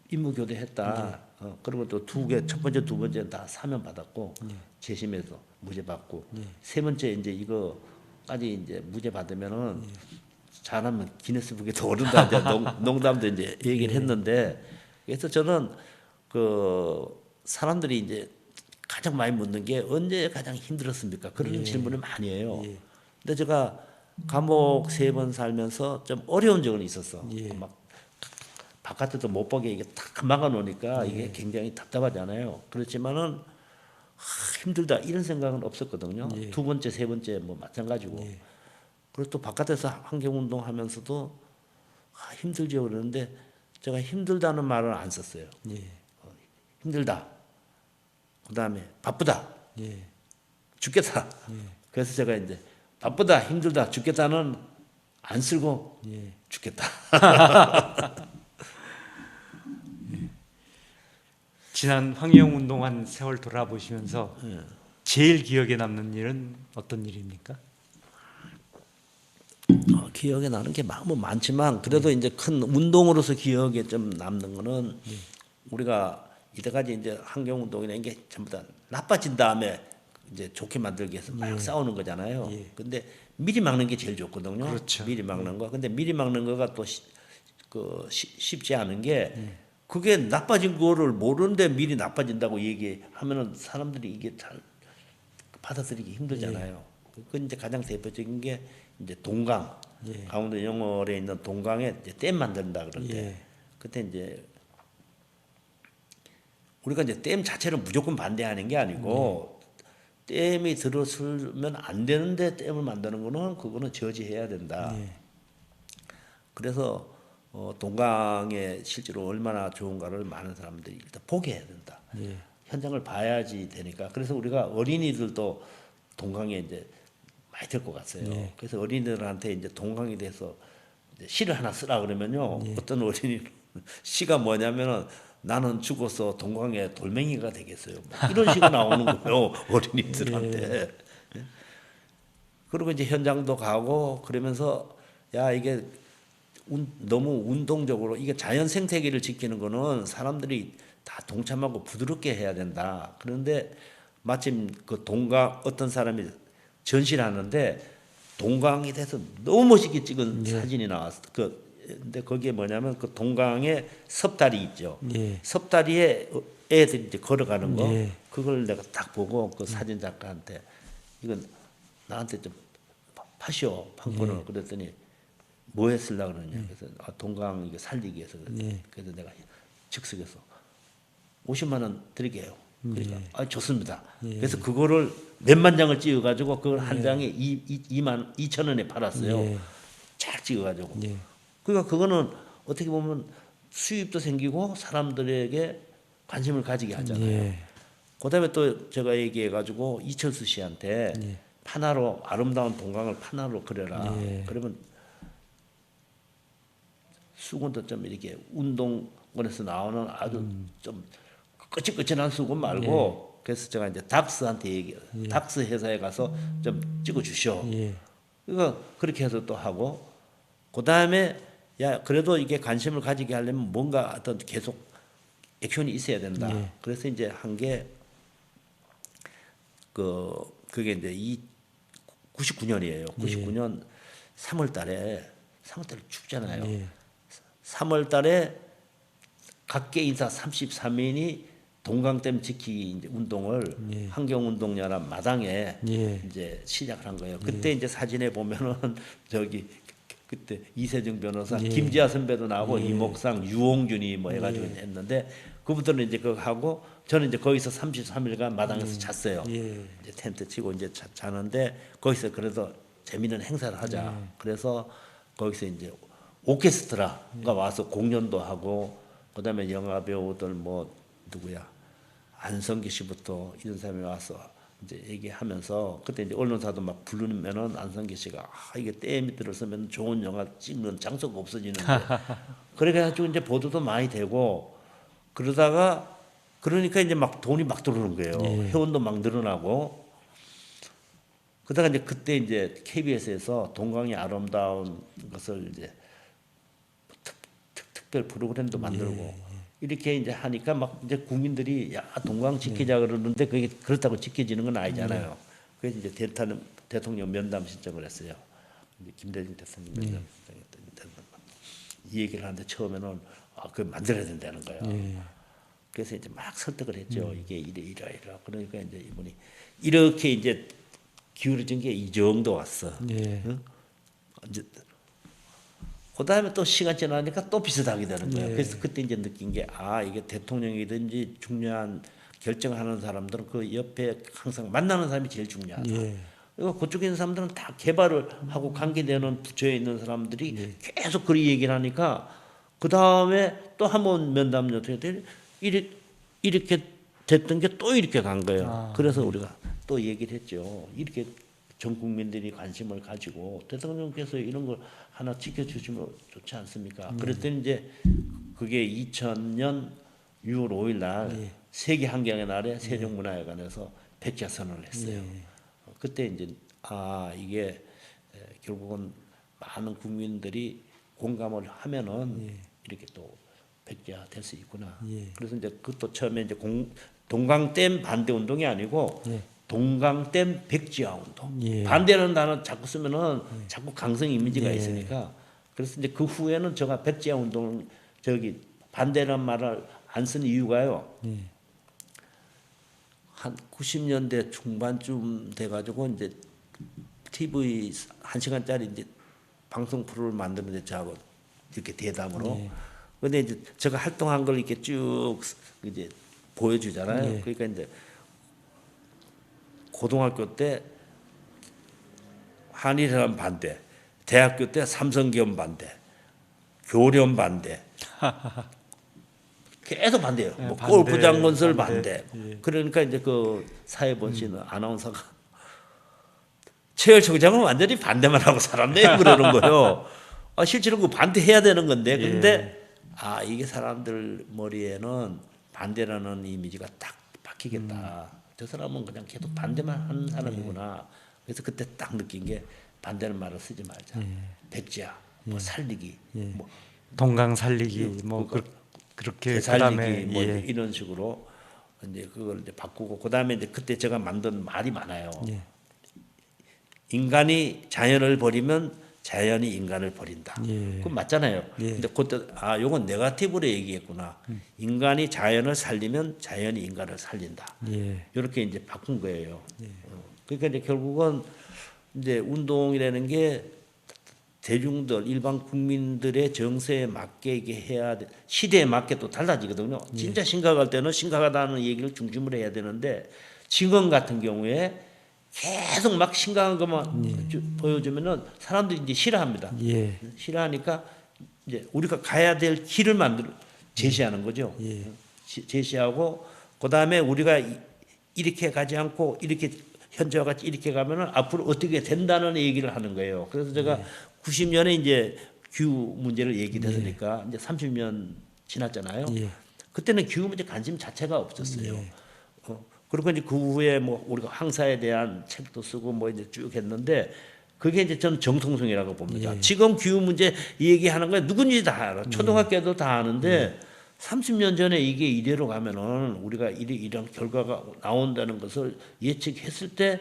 임무교대했다. 그리고 또 첫 번째 두 번째는 다 사면 받았고 재심에서 무죄 받고 세 번째 이제 이거까지 이제 무죄 받으면은 잘하면 기네스북에도 오른다. 이제 농담도 이제 얘기를 했는데 그래서 저는 그 사람들이 이제 가장 많이 묻는 게 언제 가장 힘들었습니까? 그런 질문을 많이 해요. 근데 제가 감옥 3번 살면서 좀 어려운 적은 있었어. 막 바깥에도 못 보게 이게 딱 막아 놓으니까 이게 굉장히 답답하잖아요. 그렇지만은 힘들다 이런 생각은 없었거든요. 두 번째, 세 번째 뭐 마찬가지고. 그리고 또 바깥에서 환경운동 하면서도 힘들죠 그러는데 제가 힘들다는 말을 안 썼어요. 힘들다. 그다음에 바쁘다. 죽겠다. 그래서 제가 이제 바쁘다, 힘들다, 죽겠다는 안 쓰고 죽겠다. 지난 환경운동한 세월 돌아보시면서 제일 기억에 남는 일은 어떤 일입니까? 기억에 나는 게 뭐 많지만 그래도 이제 큰 운동으로서 기억에 좀 남는 거는 우리가 이때까지 이제 환경운동이라는 게 전부 다 나빠진 다음에 이제 좋게 만들기 위해서 막 싸우는 거잖아요. 근데 미리 막는 게 제일 좋거든요. 그렇죠. 미리 막는 거. 근데 미리 막는 거가 또 쉽지 않은 게 그게 나빠진 거를 모르는데 미리 나빠진다고 얘기하면은 사람들이 이게 잘 받아들이기 힘들잖아요. 그 이제 가장 대표적인 게 이제 동강. 강원도 영월에 있는 동강에 이제 댐 만든다 그럴 때 그때 이제 우리가 이제 댐 자체를 무조건 반대하는 게 아니고 댐이 들어서면 안 되는데 댐을 만드는 거는 그거는 저지해야 된다. 그래서 동강에 실제로 얼마나 좋은가를 많은 사람들이 일단 보게 해야 된다. 현장을 봐야지 되니까. 그래서 우리가 어린이들도 동강에 이제 많이 될 것 같아요. 그래서 어린이들한테 이제 동강에 대해서 이제 시를 하나 쓰라 그러면요. 어떤 어린이 시가 뭐냐면은 나는 죽어서 동강에 돌멩이가 되겠어요. 뭐 이런 식으로 나오는 거예요. 어린이들한테. 그리고 이제 현장도 가고 그러면서 야 이게 너무 운동적으로 이게 자연 생태계를 지키는 거는 사람들이 다 동참하고 부드럽게 해야 된다. 그런데 마침 그 동강 어떤 사람이 전시를 하는데 동강에 대해서 너무 멋있게 찍은 사진이 나왔어. 그 근데 거기에 뭐냐면 그 동강에 섭다리 있죠. 예. 섭다리에 애들이 이제 걸어가는 거 예. 그걸 내가 딱 보고 그 사진 작가한테 이건 나한테 좀 파시오 판권을 그랬더니 뭐 했으려고 그러냐 그래서 동강 이거 살리기 위해서 그래서 내가 즉석에서 50만 원 드릴게요. 그러니까 좋습니다. 그래서 그거를 몇만 장을 찍어가지고 그걸 한 장에 2만 2천 원에 팔았어요. 쫙 찍어가지고. 그러니까 그거는 어떻게 보면 수입도 생기고 사람들에게 관심을 가지게 하잖아요. 그다음에 또 제가 얘기해가지고 이철수 씨한테 판화로 아름다운 동강을 판화로 그려라. 그러면 수건도 좀 이렇게 운동원에서 나오는 아주 좀 거칠거칠한 수건 말고 그래서 제가 이제 닥스한테 닥스 회사에 가서 좀 찍어 주시오. 그러니까 그렇게 해서 또 하고 그 다음에 야 그래도 이게 관심을 가지게 하려면 뭔가 어떤 계속 액션이 있어야 된다. 그래서 이제 한 게 그게 이제 99년이에요. 99년 3월달에 춥잖아요. 3월달에 각계 인사 33인이 동강댐 지키기 이제 운동을 환경운동연합 마당에 이제 시작을 한 거예요. 그때 이제 사진에 보면은 저기 그때 이세정 변호사, 김지아 선배도 나오고 이목상, 유홍준이 뭐 해가지고 했는데 그분들은 이제 그거 하고 저는 이제 거기서 33일간 마당에서 잤어요. 이제 텐트 치고 이제 자는데 거기서 그래도 재밌는 행사를 하자. 그래서 거기서 이제 오케스트라가 와서 공연도 하고 그다음에 영화 배우들 뭐 누구야 안성기 씨부터 이런 사람이 와서 이제 얘기하면서 그때 이제 언론사도 막 부르면은 안성기 씨가 이게 댐이 들어서면 좋은 영화 찍는 장소가 없어지는데 그래가지고 이제 보도도 많이 되고 그러니까 이제 막 돈이 막 들어오는 거예요. 회원도 막 늘어나고 그러다가 이제 그때 이제 KBS에서 동강의 아름다운 것을 이제 특별 프로그램도 만들고 이렇게 이제 하니까 막 이제 국민들이 야 동강 지키자 그러는데 그게 그렇다고 지켜지는 건 아니잖아요. 그래서 이제 대통령 면담 신청을 했어요. 이제 김대중 대통령 면담 신청했더니 이 얘기를 하는데 처음에는 그걸 만들어야 된다는 거예요. 그래서 이제 막 설득을 했죠. 이게 이래. 그러니까 이제 이분이 이렇게 이제 기울어진 게 이 정도 왔어. 응? 이제 그다음에 또 시간 지나니까 또 비슷하게 되는 거예요. 그래서 그때 이제 느낀 게 이게 대통령이든지 중요한 결정하는 사람들은 그 옆에 항상 만나는 사람이 제일 중요하다. 그리고 그쪽에 있는 사람들은 다 개발을 하고 관계되는 부처에 있는 사람들이 계속 그리 얘기를 하니까 그 다음에 또 한 번 면담 요청했더니 이렇게 됐던 게 또 이렇게 간 거예요. 그래서 우리가 또 얘기를 했죠. 이렇게 전 국민들이 관심을 가지고 대통령께서 이런 걸 하나 지켜주시면 좋지 않습니까? 그랬더니 이제 그게 2000년 6월 5일 날 세계 환경의 날에 세종문화회관에서 백지화 선언을 했어요. 그때 이제 이게 결국은 많은 국민들이 공감을 하면은 이렇게 또 백지화 될 수 있구나. 그래서 이제 그것도 처음에 이제 동강댐 반대 운동이 아니고 동강댐 백지화 운동. 반대라는 단어 자꾸 쓰면은 자꾸 강성 이미지가 있으니까 그래서 이제 그 후에는 제가 백지화 운동 반대라는 말을 안 쓴 이유가요. 한 90년대 중반쯤 돼가지고 이제 TV 1시간짜리 이제 방송 프로를 만드는데 저하고 이렇게 대담으로. 근데 이제 제가 활동한 걸 이렇게 쭉 이제 보여주잖아요. 그러니까 이제 고등학교 때 한일회담 반대, 대학교 때 삼성기업 반대, 교련 반대, 계속 반대예요. 뭐 골프장 건설 반대. 그러니까 이제 그 사회본신 아나운서가 최열 총장은 완전히 반대만 하고 살았네 그러는 거예요. 실제로 그 반대해야 되는 건데, 근데 이게 사람들 머리에는 반대라는 이미지가 딱 박히겠다. 저 사람은 그냥 계속 반대만 하는 사람이구나. 그래서 그때 딱 느낀 게 반대는 말을 쓰지 말자. 백지화, 뭐 살리기, 뭐 동강 살리기, 뭐 그렇게 살리기, 뭐 이런 식으로 이제 그걸 이제 바꾸고 그다음에 이제 그때 제가 만든 말이 많아요. 인간이 자연을 버리면 자연이 인간을 버린다. 예. 그건 맞잖아요. 예. 근데 그때 요건 네거티브로 얘기했구나. 인간이 자연을 살리면 자연이 인간을 살린다. 예. 이렇게 이제 바꾼 거예요. 그러니까 이제 결국은 이제 운동이라는 게 대중들 일반 국민들의 정서에 맞게 이게 해야 돼. 시대에 맞게 또 달라지거든요. 진짜 심각할 때는 심각하다는 얘기를 중심으로 해야 되는데 지금 같은 경우에 계속 막 심각한 것만 보여주면은 사람들이 이제 싫어합니다. 예. 싫어하니까 이제 우리가 가야 될 길을 만들어 제시하는 거죠. 예. 제시하고 그 다음에 우리가 이렇게 가지 않고 이렇게 현재와 같이 이렇게 가면은 앞으로 어떻게 된다는 얘기를 하는 거예요. 그래서 제가 90년에 이제 기후 문제를 얘기했으니까 이제 30년 지났잖아요. 예. 그때는 기후 문제 관심 자체가 없었어요. 그리고 이제 그 후에 뭐 우리가 황사에 대한 책도 쓰고 뭐 이제 쭉 했는데 그게 이제 저는 정통성이라고 봅니다. 지금 기후 문제 얘기하는 거 누군지 다 알아. 초등학교도 다 아는데 30년 전에 이게 이대로 가면은 우리가 이런 결과가 나온다는 것을 예측했을 때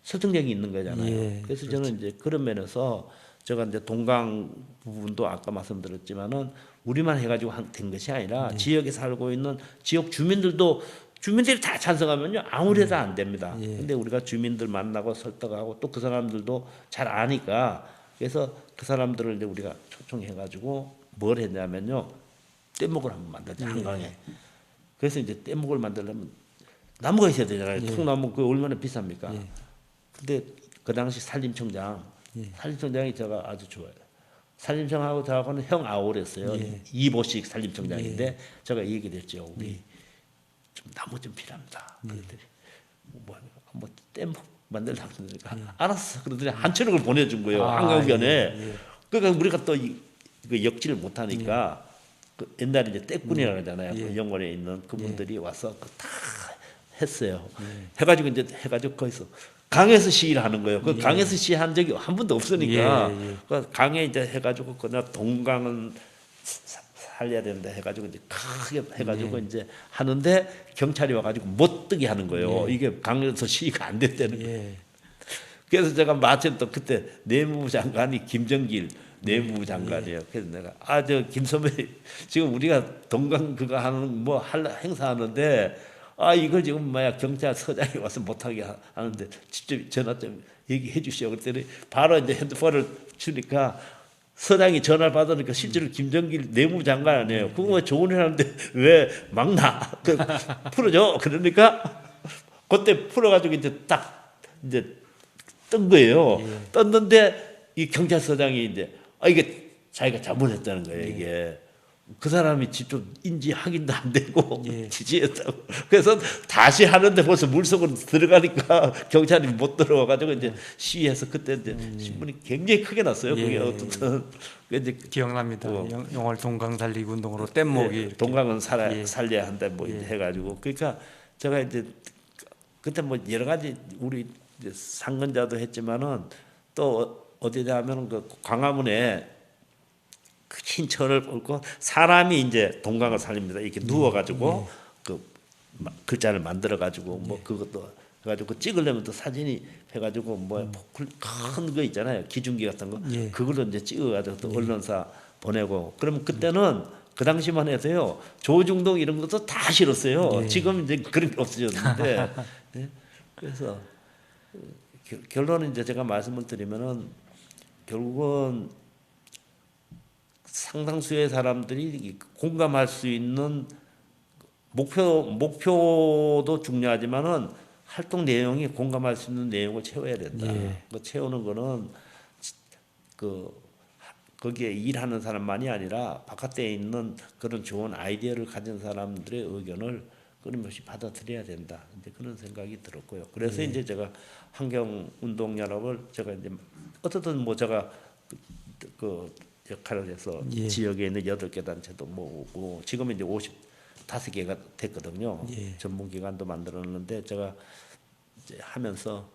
설득력이 있는 거잖아요. 예, 그래서 저는 이제 그런 면에서 제가 이제 동강 부분도 아까 말씀드렸지만은 우리만 해가지고 된 것이 아니라 지역에 살고 있는 지역 주민들이 다 찬성하면요 아무리 해도 안 됩니다. 근데 우리가 주민들 만나고 설득하고 또 그 사람들도 잘 아니까 그래서 그 사람들을 이제 우리가 초청해가지고 뭘 했냐면요 뗏목을 한번 만들자 한강에. 그래서 이제 뗏목을 만들려면 나무가 있어야 되잖아요. 통나무 그 얼마나 비쌉니까? 근데 그 당시 산림청장이 제가 아주 좋아요. 산림청하고 저하고는 형 아우랬어요. 이보식 산림청장인데 제가 얘기를 했죠. 우리 좀 나무 좀 필요합니다. 그랬더니 뭐 뗏목 만들려고 그러니까 알았어. 그러더니 한 천억을 보내준 거예요. 한강변에. 그러니까 우리가 또 그 역지를 못하니까 그 옛날에 이제 떼꾼이라고 하잖아요. 그 영월에 있는 그분들이 와서 다 했어요. 해가지고 이제 거기서 강에서 시위를 하는 거예요. 그 강에서 시위한 적이 한 번도 없으니까 그 강에 이제 해가지고 그날 동강은 살려야 된다 해가지고 이제 크게 해가지고 이제 하는데 경찰이 와가지고 못 뜨게 하는 거예요. 이게 강에서 시위가 안 됐다는 거예요. 그래서 제가 마침 또 그때 내무부 장관이 김정길 내무부 장관이에요. 그래서 내가 저 김선배 지금 우리가 동강 그거 하는 뭐 행사하는데 이걸 지금 경찰서장이 와서 못하게 하는데 직접 전화 좀 얘기해 주시오. 그랬더니 바로 이제 핸드폰을 주니까 서장이 전화를 받으니까 실제로 김정길 내무부 장관 아니에요. 그거 뭐 좋은 일 하는데 왜 막나? 풀어줘. 그러니까 그때 풀어가지고 이제 딱 이제 뜬 거예요. 떴는데 이 경찰서장이 이제 이게 자기가 잘못했다는 거예요. 이게 그 사람이 직접 인지 확인도 안 되고 지지했다고. 그래서 다시 하는데 벌써 물속으로 들어가니까 경찰이 못 들어와가지고 이제 시위해서 그때 이제 신문이 굉장히 크게 났어요. 그게 어떤 이제 기억납니다. 영월 동강 살리기 운동으로 뗏목이 동강은 살려야 한다 뭐 이제 해가지고 그러니까 제가 이제 그때 뭐 여러 가지 우리 이제 상근자도 했지만은 또 어디다 하면은 그 광화문에 큰 철을 얹고 사람이 이제 동강을 살립니다. 이렇게 누워가지고 그 글자를 만들어가지고 뭐 그것도 해가지고 찍으려면 또 사진이 해가지고 뭐 큰 거 있잖아요. 기중기 같은 거 그걸로 이제 찍어가지고 또 언론사 보내고 그러면 그때는 그 당시만 해도요 조중동 이런 것도 다 싫었어요. 지금 이제 그런 게 없어졌는데 그래서 결론은 이제 제가 말씀을 드리면은 결국은 상당수의 사람들이 공감할 수 있는 목표도 중요하지만은 활동 내용이 공감할 수 있는 내용을 채워야 된다. 그 채우는 거는 거기에 일하는 사람만이 아니라 바깥에 있는 그런 좋은 아이디어를 가진 사람들의 의견을 끊임없이 받아들여야 된다. 이제 그런 생각이 들었고요. 그래서 이제 제가 환경운동연합을 제가 이제 어떻든 뭐 제가 그 역할을 해서 지역에 있는 8개 단체도 모으고 지금은 이제 55개가 됐거든요. 전문기관도 만들었는데 제가 이제 하면서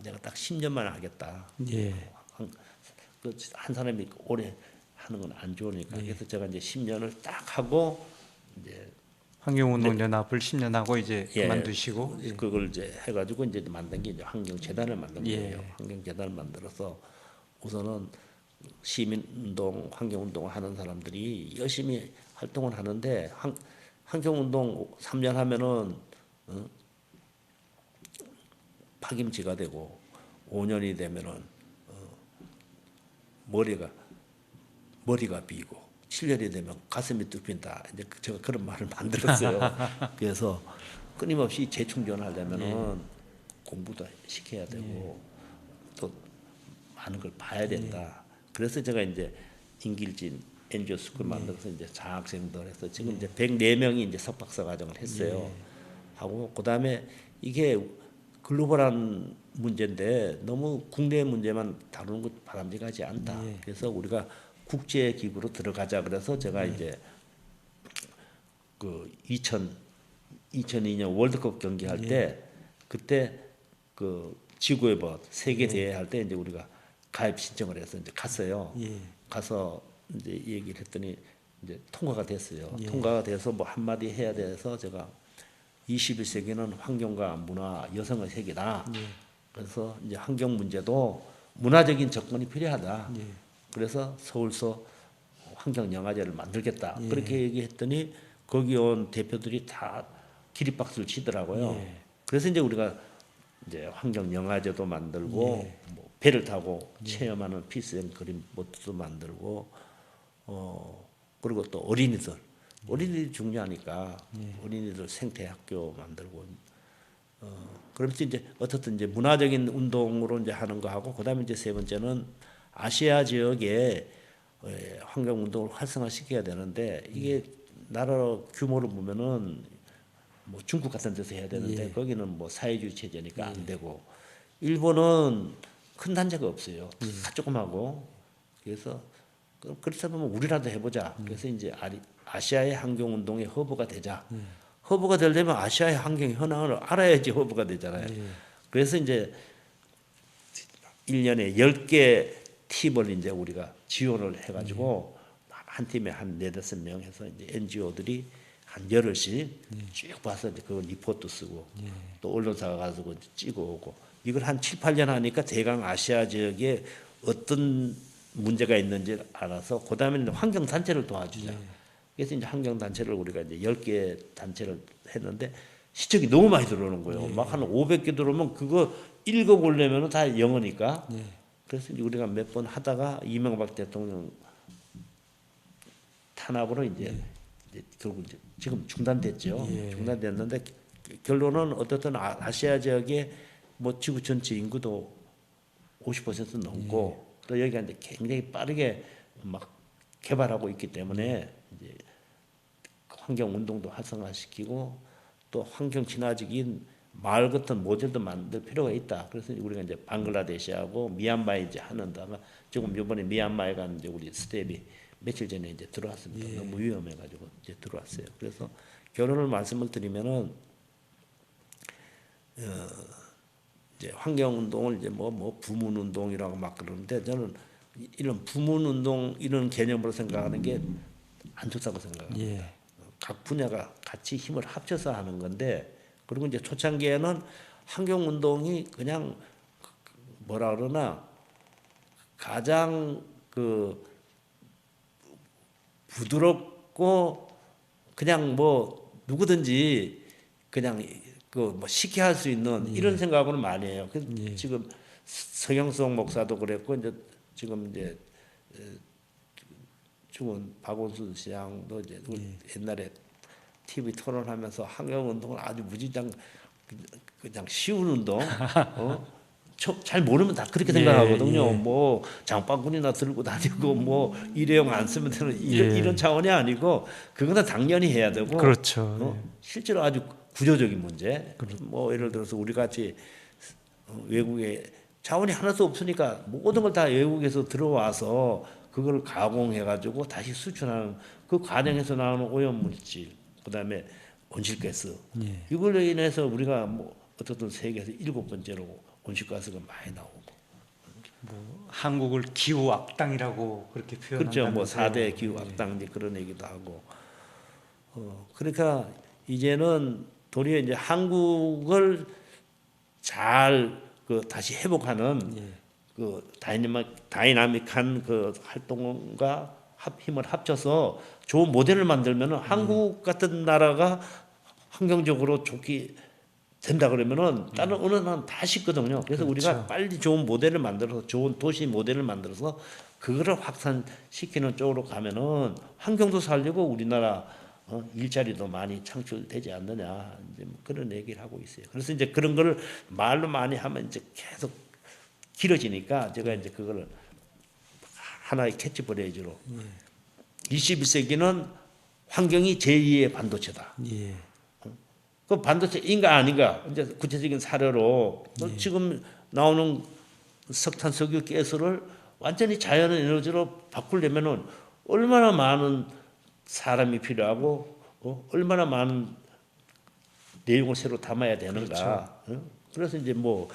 내가 딱 10년만 하겠다. 한 사람이 오래 하는 건 안 좋으니까 그래서 제가 이제 10년을 딱 하고 이제 환경운동연합을 10년 하고 이제 그만두시고 그걸 이제 해가지고 이제 만든 게 이제 환경재단을 만든 거예요. 환경재단을 만들어서 우선은 시민운동, 환경운동을 하는 사람들이 열심히 활동을 하는데 환경운동 3년 하면은 파김치가 되고 5년이 되면은 머리가 비고 7년이 되면 가슴이 뚫린다. 이제 제가 그런 말을 만들었어요. 그래서 끊임없이 재충전하려면은 공부도 시켜야 되고 또 많은 걸 봐야 된다. 그래서 제가 이제 인길진 NGO 스쿨 만들어서 이제 장학생들 해서 지금 이제 104명이 이제 석박사 과정을 했어요. 하고 그다음에 이게 글로벌한 문제인데 너무 국내 문제만 다루는 것 바람직하지 않다. 그래서 우리가 국제 기구로 들어가자. 그래서 제가 이제 그 2002년 월드컵 경기할 때 그때 그 지구의 벗 세계 대회 할 때 이제 우리가 가입 신청을 해서 이제 갔어요. 가서 이제 얘기를 했더니 이제 통과가 됐어요. 통과가 돼서 뭐 한마디 해야 돼서 제가 21세기는 환경과 문화, 여성의 세계다. 그래서 이제 환경 문제도 문화적인 접근이 필요하다. 그래서 서울서 환경영화제를 만들겠다. 그렇게 얘기했더니 거기 온 대표들이 다 기립박수를 치더라고요. 그래서 이제 우리가 이제 환경영화제도 만들고 뭐 배를 타고 체험하는 피스앤 그린 보트도 만들고 그리고 또 어린이들이 중요하니까 어린이들 생태학교 만들고 그러면서 이제 어떻든 이제 문화적인 운동으로 이제 하는 거 하고 그다음에 이제 세 번째는 아시아 지역에 환경 운동을 활성화시켜야 되는데 이게 나라 규모를 보면은 뭐 중국 같은 데서 해야 되는데 거기는 뭐 사회주의 체제니까 안 되고 일본은 큰 단체가 없어요. 다 조그마고 그래서 그렇다 보면 우리라도 해보자. 그래서 이제 아시아의 환경 운동의 허브가 되자. 허브가 되려면 아시아의 환경 현황을 알아야지 허브가 되잖아요. 그래서 이제 1년에 10개 팀을 이제 우리가 지원을 해가지고 한 팀에 한 4-5명 해서 이제 NGO들이 한 열흘씩 쭉 봐서 이제 그걸 리포트 쓰고 또 언론사가 가서 찍어 오고 이걸 한 7-8년 하니까 대강 아시아 지역에 어떤 문제가 있는지 알아서 그다음에는 환경 단체를 도와주자. 그래서 이제 환경 단체를 우리가 이제 10개 단체를 했는데 시청이 너무 많이 들어오는 거예요. 막 한 500개 들어오면 그거 읽어보려면 다 영어니까. 그래서 이제 우리가 몇 번 하다가 이명박 대통령 탄압으로 이제 결국 이제 지금 중단됐죠. 중단됐는데 결론은 어떻든 아시아 지역에 뭐 지구 전체 인구도 50% 넘고 또 여기가 이제 굉장히 빠르게 막 개발하고 있기 때문에 이제 환경 운동도 활성화시키고 또 환경 친화적인 마을 같은 모델도 만들 필요가 있다. 그래서 우리가 이제 방글라데시하고 미얀마에 이제 하는다가 지금 이번에 미얀마에 간 이제 우리 스텝이 며칠 전에 이제 들어왔습니다. 너무 위험해가지고 이제 들어왔어요. 그래서 결론을 말씀을 드리면은 이제 환경 운동을 이제 뭐 부문 운동이라고 막 그러는데 저는 이런 부문 운동 이런 개념으로 생각하는 게 안 좋다고 생각합니다. 각 분야가 같이 힘을 합쳐서 하는 건데 그리고 이제 초창기에는 환경 운동이 그냥 뭐라 그러나 가장 그 부드럽고 그냥 뭐 누구든지 그냥 그 뭐 쉽게 할 수 있는 이런 생각으로 많이 해요. 그래서 지금 서경석 목사도 그랬고 이제 지금 이제 죽은 박원순 시장도 이제 옛날에 TV 토론하면서 환경 운동을 아주 무지장 그냥 쉬운 운동, 잘 모르면 다 그렇게 생각하거든요. 뭐 장바구니나 들고 다니고 뭐 일회용 안 쓰면 되는 이런 차원이 아니고 그거는 당연히 해야 되고, 그렇죠. 실제로 아주 구조적인 문제. 뭐 예를 들어서 우리 같이 외국에 자원이 하나도 없으니까 모든 걸 다 외국에서 들어와서 그걸 가공해가지고 다시 수출하는 그 과정에서 나오는 오염물질, 그다음에 온실가스. 이걸로 인해서 우리가 뭐 어떻든 세계에서 7번째로 온실가스가 많이 나오고. 한국을 기후 악당이라고 그렇게 표현한다면서요. 그렇죠. 뭐 4대 기후 악당 이제 그런 얘기도 하고. 그러니까 이제는 도리어 이제 한국을 잘 그 다시 회복하는 그 다이나믹한 그 활동과 힘을 합쳐서 좋은 모델을 만들면은 한국 같은 나라가 환경적으로 좋게 된다 그러면은 다른 어느 나라는 다 쉽거든요. 그래서 우리가 빨리 좋은 모델을 만들어서 좋은 도시 모델을 만들어서 그거를 확산시키는 쪽으로 가면은 환경도 살리고 우리나라 일자리도 많이 창출되지 않느냐 이제 뭐 그런 얘기를 하고 있어요. 그래서 이제 그런 거를 말로 많이 하면 이제 계속 길어지니까 제가 이제 그거를 하나의 캐치프레이즈로 21세기는 환경이 제2의 반도체다. 예. 그 반도체인가 아닌가 이제 구체적인 사례로 지금 나오는 석탄, 석유, 가스를 완전히 자연 에너지로 바꾸려면은 얼마나 많은 사람이 필요하고 얼마나 많은 내용을 새로 담아야 되는가. 그래서 이제 뭐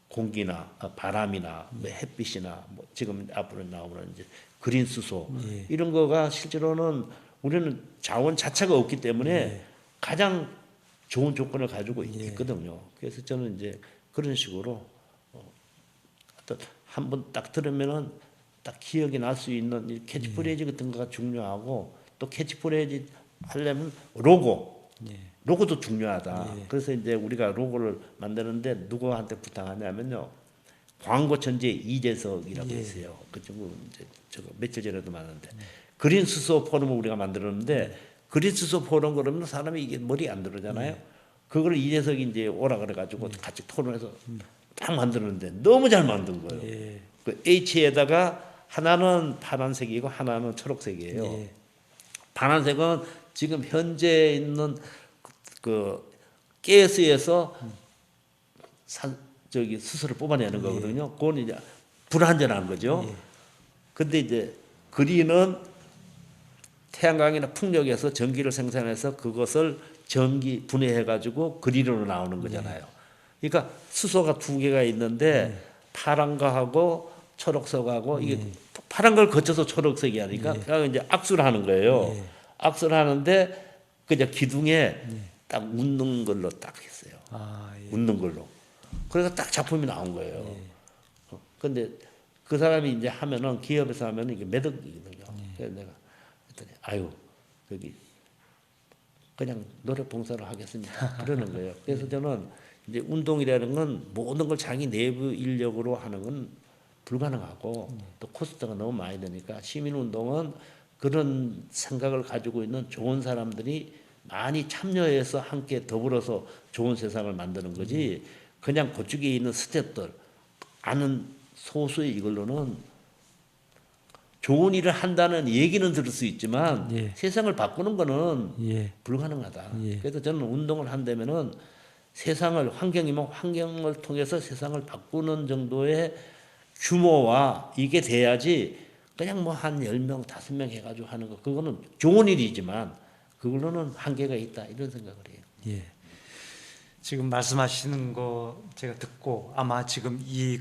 공기나 바람이나 뭐 햇빛이나 뭐 지금 앞으로 나오는 이제 그린 수소 이런 거가 실제로는 우리는 자원 자체가 없기 때문에 가장 좋은 조건을 가지고 있거든요. 그래서 저는 이제 그런 식으로 어떤 한번 딱 들으면은 딱 기억이 날 수 있는 이 캐치프레이즈 같은 거가 중요하고 또 캐치프레이즈 하려면 로고도 중요하다. 그래서 이제 우리가 로고를 만드는데 누구한테 부탁하냐면요. 광고 천재 이재석이라고 있어요. 그 친구 이제 저거 며칠 전에도 만났는데 그린 수소 포럼을 우리가 만들었는데 그린 수소 포럼 그러면 사람이 이게 머리 안 들어잖아요. 그걸 이재석이 이제 오라 그래가지고 같이 토론해서 딱 만들었는데 너무 잘 만든 거예요. 그 H에다가 하나는 파란색이고 하나는 초록색이에요. 파란색은 지금 현재 있는 그 가스에서 저기 수소를 뽑아내는 거거든요. 그건 이제 불완전한 거죠. 근데 이제 그린은 태양광이나 풍력에서 전기를 생산해서 그것을 전기 분해해 가지고 그린으로 나오는 거잖아요. 그러니까 수소가 두 개가 있는데 파란 거하고 초록색하고 이게 파란 걸 거쳐서 초록색이 하니까 그러니까 이제 악수를 하는 거예요. 악수를 하는데 그냥 기둥에 딱 웃는 걸로 딱 했어요. 웃는 걸로. 그래서 딱 작품이 나온 거예요. 근데 그 사람이 이제 하면은 기업에서 하면은 이게 매덕이거든요. 그래서 내가 했더니 아유 여기 그냥 노래 봉사를 하겠습니다. 그러는 거예요. 그래서 저는 이제 운동이라는 건 모든 걸 자기 내부 인력으로 하는 건 불가능하고 또 코스트가 너무 많이 드니까 시민운동은 그런 생각을 가지고 있는 좋은 사람들이 많이 참여해서 함께 더불어서 좋은 세상을 만드는 거지 그냥 그쪽에 있는 스태프들 아는 소수의 이걸로는 좋은 일을 한다는 얘기는 들을 수 있지만 세상을 바꾸는 거는 불가능하다. 그래서 저는 운동을 한다면은 세상을 환경이면 환경을 통해서 세상을 바꾸는 정도의 규모와 이게 돼야지 그냥 뭐 한 10명, 5명 해가지고 하는 거 그거는 좋은 일이지만 그걸로는 한계가 있다 이런 생각을 해요. 지금 말씀하시는 거 제가 듣고 아마 지금 이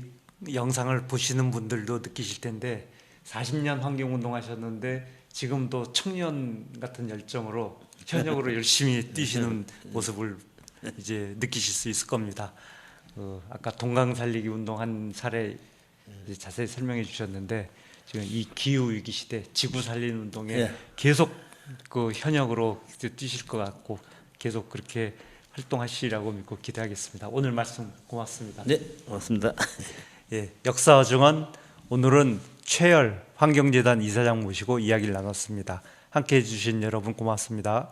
영상을 보시는 분들도 느끼실 텐데 40년 환경운동 하셨는데 지금도 청년 같은 열정으로 현역으로 열심히 뛰시는 모습을 이제 느끼실 수 있을 겁니다. 아까 동강 살리기 운동한 사례 이제 자세히 설명해 주셨는데 지금 이 기후 위기 시대 지구 살리는 운동에 계속 그 현역으로 뛰실 것 같고 계속 그렇게 활동하시리라고 믿고 기대하겠습니다. 오늘 말씀 고맙습니다. 네, 고맙습니다. 역사와 증언 오늘은 최열 환경재단 이사장 모시고 이야기를 나눴습니다. 함께해 주신 여러분 고맙습니다.